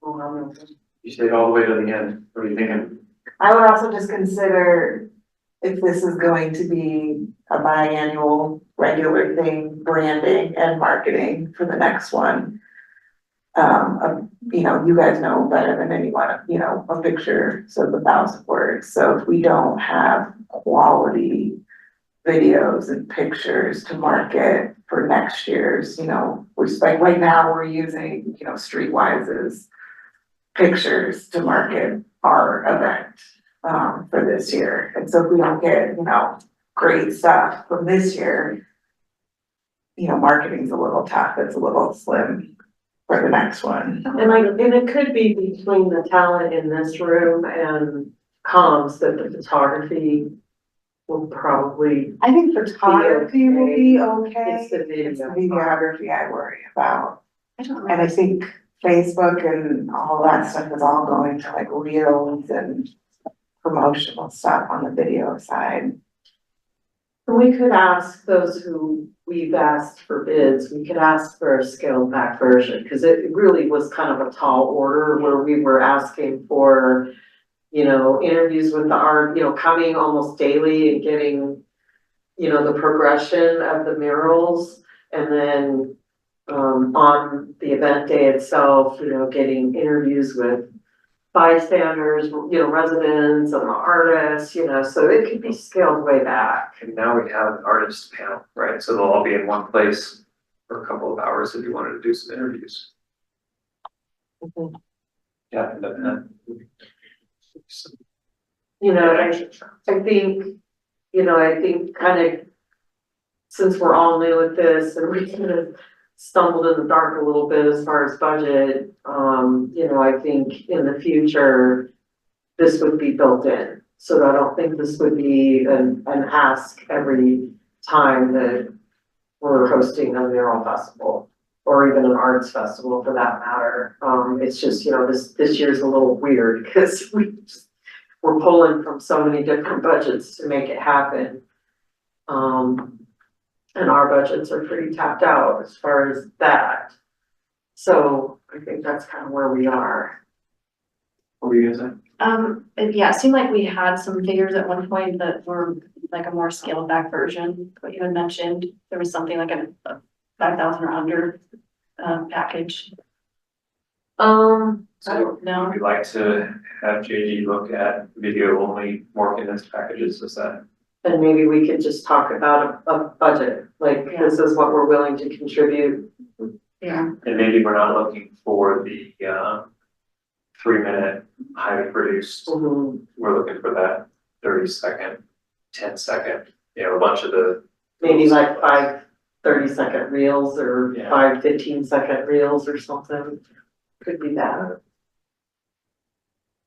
Well, I don't know. You stayed all the way to the end. What are you thinking? I would also just consider if this is going to be a biannual, regular thing, branding and marketing for the next one. You know, you guys know better than anyone, you know, a picture says 1,000 words. So if we don't have quality videos and pictures to market for next year's, you know, like right now we're using, you know, Streetwise's pictures to market our event for this year. And so if we don't get, you know, great stuff from this year, you know, marketing's a little tough, it's a little slim for the next one. And it could be between the talent in this room and comms that the photography will probably, I think photography will be okay. it's the video. It's the videography I worry about. And I think Facebook and all that stuff is all going to like reels and promotional stuff on the video side. We could ask those who we've asked for bids, we could ask for a scaled back version, because it really was kind of a tall order where we were asking for, you know, interviews with the art, you know, coming almost daily and getting, you know, the progression of the murals, and then on the event day itself, you know, getting interviews with bystanders, you know, residents and the artists, you know, so it could be scaled way back. And now we have an artist panel, right? So they'll all be in one place for a couple of hours if you wanted to do some interviews. Yeah, and then You know, I think, you know, I think kind of, since we're all new at this and we kind of stumbled in the dark a little bit as far as budget, you know, I think in the future, this would be built in. So I don't think this would be an ask every time that we're hosting a mural festival or even an arts festival for that matter. It's just, you know, this year's a little weird because we're pulling from so many different budgets to make it happen. And our budgets are pretty tapped out as far as that. So I think that's kind of where we are. what were you gonna say? Yeah, it seemed like we had some figures at one point that were like a more scaled back version, what you had mentioned. There was something like a 5,000 or under package. Um, So No. would you like to have JD look at video only more condensed packages? Is that? and maybe we could just talk about a budget, like this is what we're willing to contribute. Yeah. And maybe we're not looking for the 3-minute highly produced. Mhm. We're looking for that 30-second, 10-second, you know, a bunch of the. Maybe like 5 30-second reels or Yeah. 5 15-second reels or something. Could be that.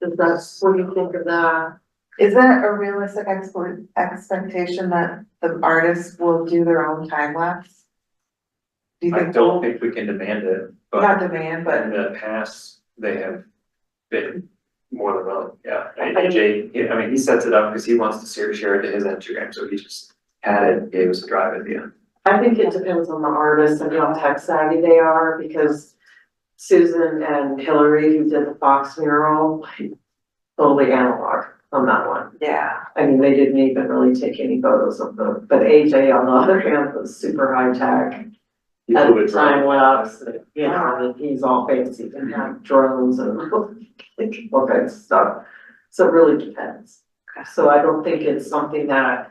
Does that, what do you think of that? Is that a realistic expectation that the artists will do their own time lapse? Do you I think, don't think we can demand it, but not demand, but in the past, they have been more than willing, yeah. And I- AJ, I mean, he sets it up because he wants to share it to his Instagram, so he just had it, gave us a drive at the end. I think it depends on the artist and how tech savvy they are, because Susan and Hillary, who did the Fox mural, totally analog. on that one. Yeah. I mean, they didn't even really take any photos of the, but AJ on the other hand was super high tech. At the time lapse, you know, and he's all fancy and have drones and all kinds of stuff. So it really depends. So I don't think it's something that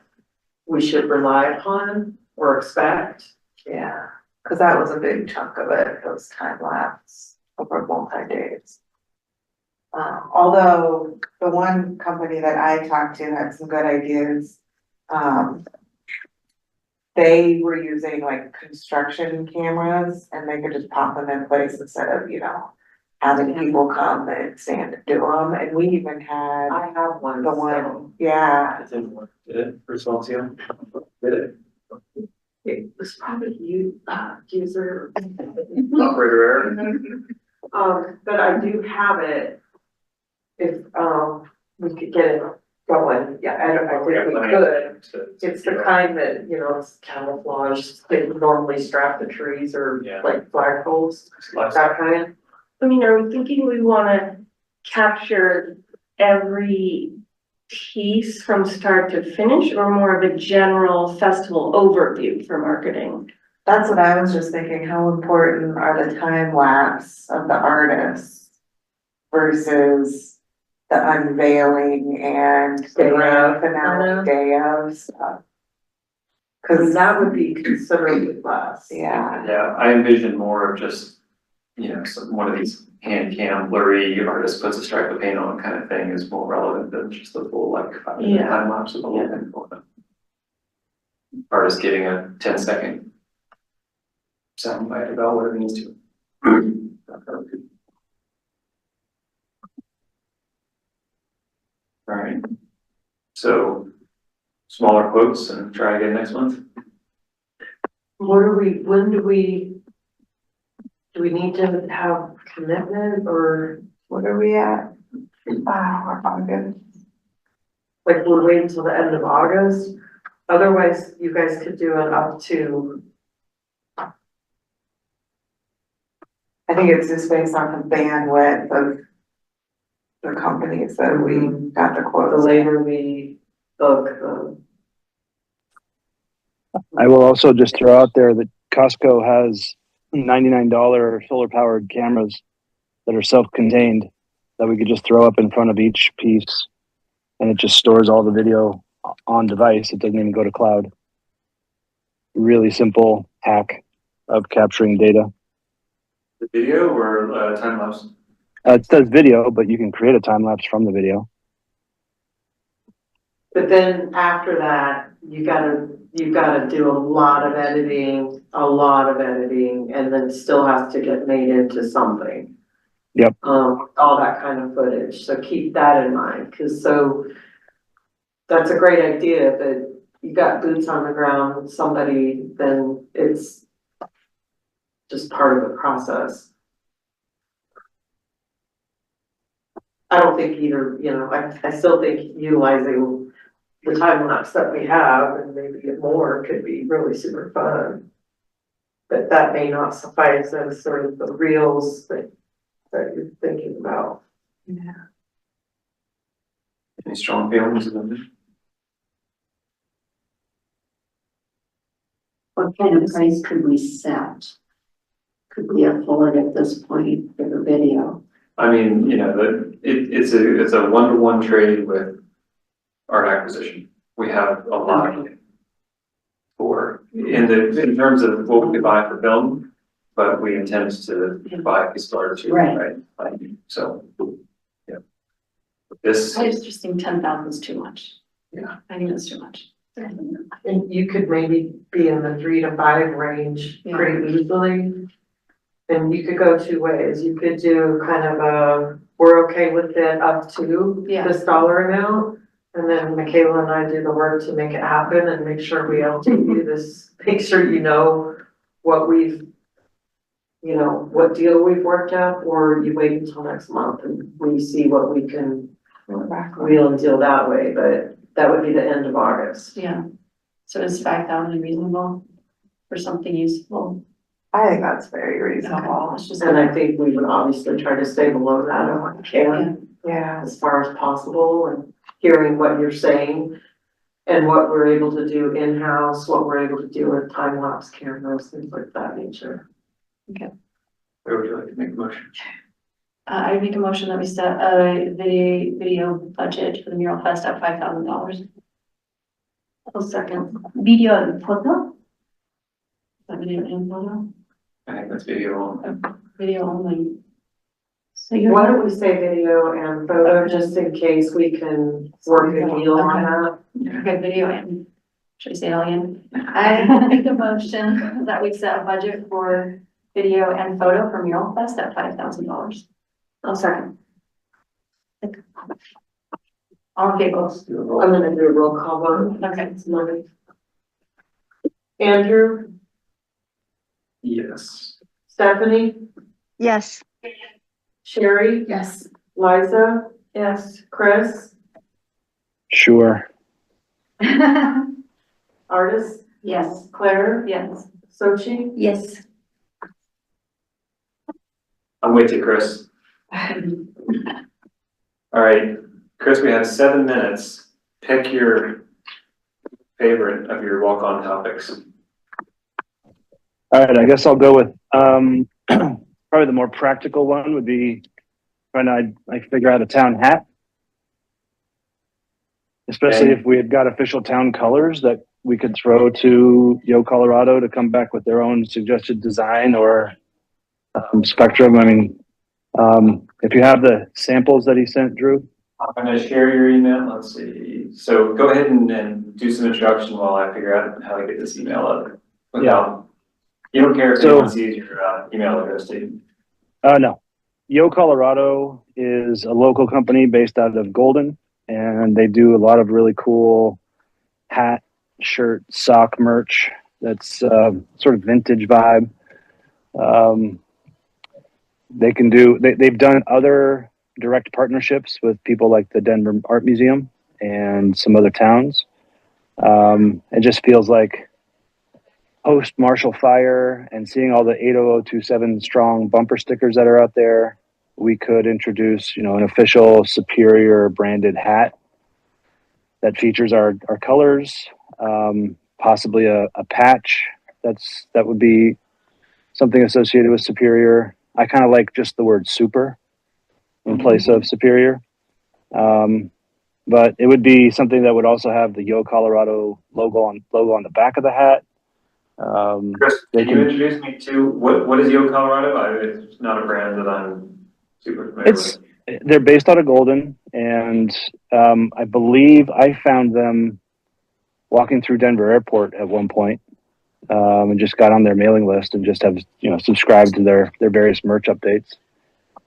we should rely upon or expect. Yeah, cause that was a big chunk of it, those time lapse over multi-days. Although the one company that I talked to had some good ideas. They were using like construction cameras and they could just pop them in place instead of, you know, having people come and stand and do them. And we even had I have one. the one, yeah, I didn't work. Did it for Swansea? Did it? It was probably you, user. Operator error? But I do have it. If, we could get it going, yeah, I think we could. It's the kind that, you know, it's camouflage, they would normally strap the trees or Yeah. like flagpoles, that kind. I mean, are we thinking we wanna capture every piece from start to finish, or more of a general festival overview for marketing? that's what I was just thinking, how important are the time lapse of the artists versus the unveiling and the Day grand finale day of stuff. Cause that would be considerably less. Yeah, Yeah, I envision more of just, you know, one of these hand cam blurry artist puts a stripe of paint on kind of thing is more relevant than just the full like 5 minute time lapse of the whole thing. Artist giving a 10-second sound bite about what it means to. All right, so smaller quotes and try again next month. When do we need to have commitment or what are we at? We're on good. like we'll wait until the end of August? Otherwise, you guys could do it up to, I think it's just based on the bandwidth of the companies that we got the the quotes. later we book, I will also just throw out there that Costco has $99 solar powered cameras that are self-contained that we could just throw up in front of each piece and it just stores all the video on device. It doesn't even go to cloud. Really simple hack of capturing data. The video or time lapse? It says video, but you can create a time lapse from the video. but then after that, you gotta do a lot of editing, and then it still has to get made into something. Yep. All that kind of footage, so keep that in mind, cause so that's a great idea, but you got boots on the ground with somebody, then it's just part of the process. I don't think either, you know, I still think utilizing the time lapse that we have and maybe more could be really super fun. But that may not suffice as sort of the reels that you're thinking about. Yeah. Any strong feelings about this? What kind of price could we set? Could we afford at this point for the video? I mean, you know, it's a one-to-one trade with art acquisition. We have a lot for, in terms of what we could buy for film, but we intend to buy a piece of art too, Right. right? So, yeah. This, I just think 10,000 is too much. Yeah. I think it's too much. And you could maybe be in the 3 to 5 range pretty easily. And you could go two ways. You could do kind of a, we're okay with it up to this dollar amount. And then Michaela and I do the work to make it happen and make sure we LTV this, make sure you know what we've, you know, what deal we've worked out, or you wait until next month and we see what we can wheel and deal that way, but that would be the end of August. Yeah. So is 5,000 reasonable for something useful? I think that's very reasonable. And I think we would obviously try to stay below that if we can, Yeah. as far as possible, and hearing what you're saying and what we're able to do in-house, what we're able to do with time-lapse cameras, things like that nature. Where would you like to make a motion? I make a motion that we set a video budget for the Mural Fest at $5,000. I'll second. Video and photo? Video and photo, I think that's video. video only. So you're. Why don't we say video and photo, just in case we can work a deal on that? Okay, video and, should I say it all again? I make a motion that we set a budget for video and photo for Mural Fest at $5,000. I'll second. All in favor? I'm gonna do a roll call vote. Okay. Andrew, Yes. Stephanie, Yes. Sherry, Yes. Liza, Yes. Chris, Sure. Artis, Yes. Claire, Yes. Sochi. Yes. I'm with you, Chris. All right, Chris, we have 7 minutes. Pick your favorite of your walk-on topics. All right, I guess I'll go with probably the more practical one would be trying to like figure out a town hat. Especially Okay. if we had got official town colors that we could throw to Yo Colorado to come back with their own suggested design or spectrum. I mean, if you have the samples that he sent, Drew. I'm gonna share your email. Let's see. So go ahead and do some introduction while I figure out how to get this email up. Without, you don't care if anyone sees your email address, do you? No. Yo Colorado is a local company based out of Golden, and they do a lot of really cool hat, shirt, sock merch that's sort of vintage vibe. They can do, they've done other direct partnerships with people like the Denver Art Museum and some other towns. It just feels like post Marshall Fire and seeing all the 80027 strong bumper stickers that are out there, we could introduce, you know, an official Superior branded hat that features our colors, possibly a patch that would be something associated with Superior. I kind of like just the word super in place of Superior. But it would be something that would also have the Yo Colorado logo on the back of the hat. Chris, can you introduce me to what is Yo Colorado? It's not a brand that I'm super familiar with. They're based out of Golden, and I believe I found them walking through Denver Airport at one point, and just got on their mailing list and just have, you know, subscribed to their various merch updates.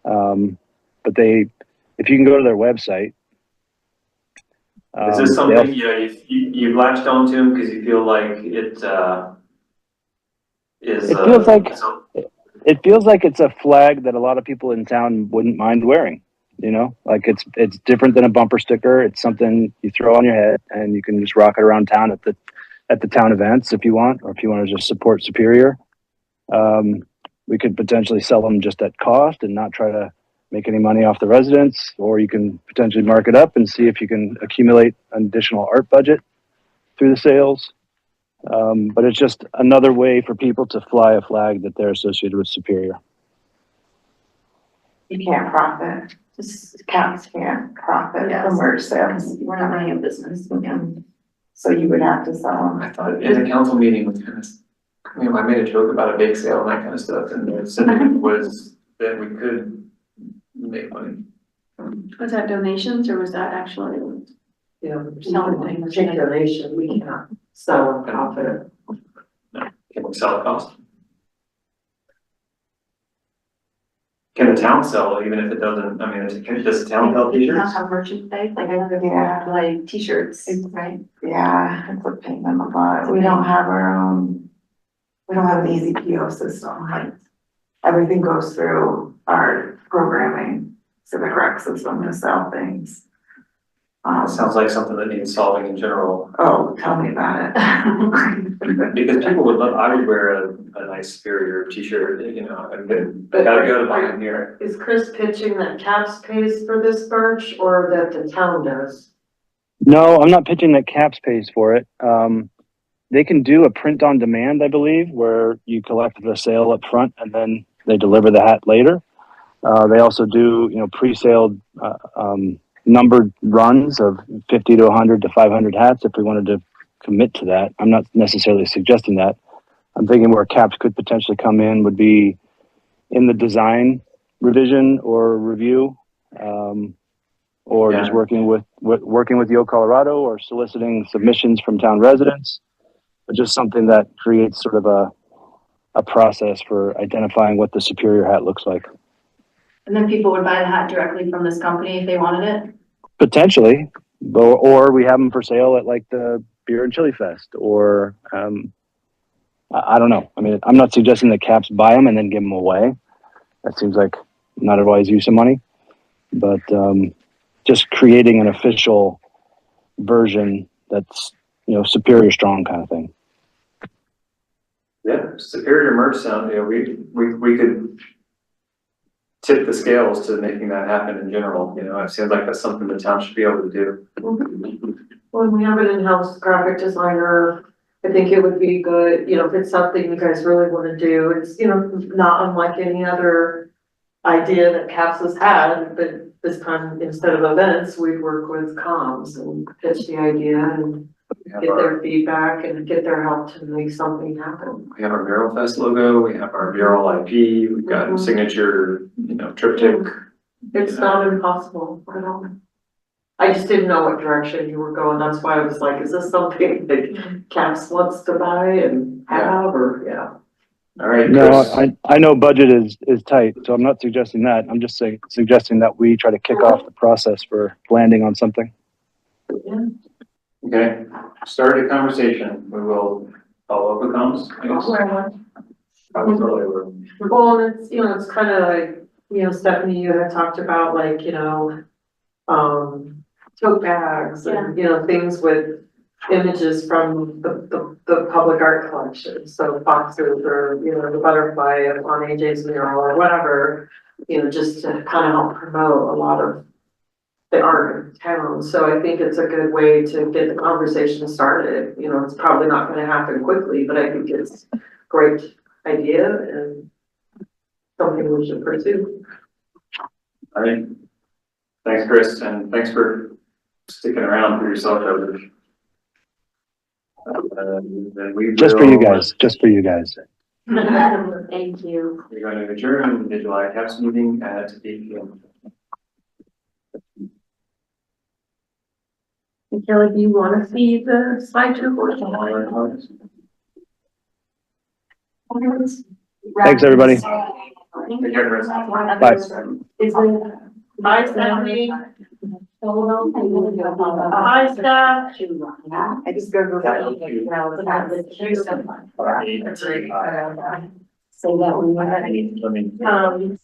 But if you can go to their website. Is this something you've latched onto them because you feel like it is? It feels like it's a flag that a lot of people in town wouldn't mind wearing. You know, like it's different than a bumper sticker. It's something you throw on your head and you can just rock it around town at the town events if you want, or if you want to just support Superior. We could potentially sell them just at cost and not try to make any money off the residents, or you can potentially mark it up and see if you can accumulate an additional art budget through the sales. But it's just another way for people to fly a flag that they're associated with Superior. You can't profit, just counts can't profit from merch sales. We're not running a business. So you would have to sell them. I thought in the council meeting, we kind of, you know, I made a joke about a bake sale and that kind of stuff, and the sentiment was that we could make money. Was that donations or was that actually? Yeah, Selling things. take donation, we can't sell and profit. No, can we sell at cost? Can the town sell even if it doesn't? I mean, does the town sell t-shirts? Have merchandise, like I know that Yeah. like t-shirts, right? Yeah, it's like paying them a lot. We don't have our own, we don't have an easy PO system, like everything goes through our programming, civic rec system to sell things. Sounds like something that needs solving in general. Oh, tell me about it. Because people would love, I would wear a nice Superior t-shirt, you know, and gotta go to mine here. Is Chris pitching that CAPS pays for this merch or that the town does? No, I'm not pitching that CAPS pays for it. They can do a print on demand, I believe, where you collect the sale up front and then they deliver the hat later. They also do, pre-sale, numbered runs of 50 to 100 to 500 hats if we wanted to commit to that. I'm not necessarily suggesting that. I'm thinking where CAPS could potentially come in would be in the design revision or review, or just Yeah. working with Yo Colorado or soliciting submissions from town residents, but just something that creates sort of a process for identifying what the superior hat looks like. And then people would buy the hat directly from this company if they wanted it? Potentially, or we have them for sale at like the Beer and Chili Fest, or I don't know. I mean, I'm not suggesting that CAPS buy them and then give them away. That seems like not a wise use of money, but just creating an official version that's, superior strong kind of thing. Yeah, superior merch sound, we could tip the scales to making that happen in general, it seems like that's something the town should be able to do. When we have an in-house graphic designer, I think it would be good, if it's something you guys really wanna do, it's, not unlike any other idea that CAPS has had, but this time, instead of events, we'd work with comms and pitch the idea and We have get their our, feedback and get their help to make something happen. we have our Mural Fest logo, we have our mural IP, we've got Mhm. signature, triptych. It's not impossible, I don't. I just didn't know what direction you were going, that's why I was like, is this something that CAPS wants to buy and have, or, yeah. All right, No, Chris. I know budget is tight, so I'm not suggesting that. I'm just suggesting that we try to kick off the process for landing on something. Okay, start a conversation, we will follow up with comments, I guess. Comments earlier. Well, it's, it's kind of like, Stephanie, you had talked about like, tote bags and, things with images from the public art collection. So boxes or, the butterfly on AJ's mural or whatever, just to kind of help promote a lot of the art of town. So I think it's a good way to get the conversation started. It's probably not going to happen quickly, but I think it's a great idea and something we should pursue. All right, thanks, Chris, and thanks for sticking around for yourself coverage. Then we Just for you will- guys, just for you guys. Thank you. We're going to adjourn the July CAPS meeting at 8 p.m. Kelly, do you want to see the slideshow? Thanks, everybody. Take care, Chris. Bye. Bye, Stephanie. Bye, Steph. I just go. Say that when you're ready. Let me.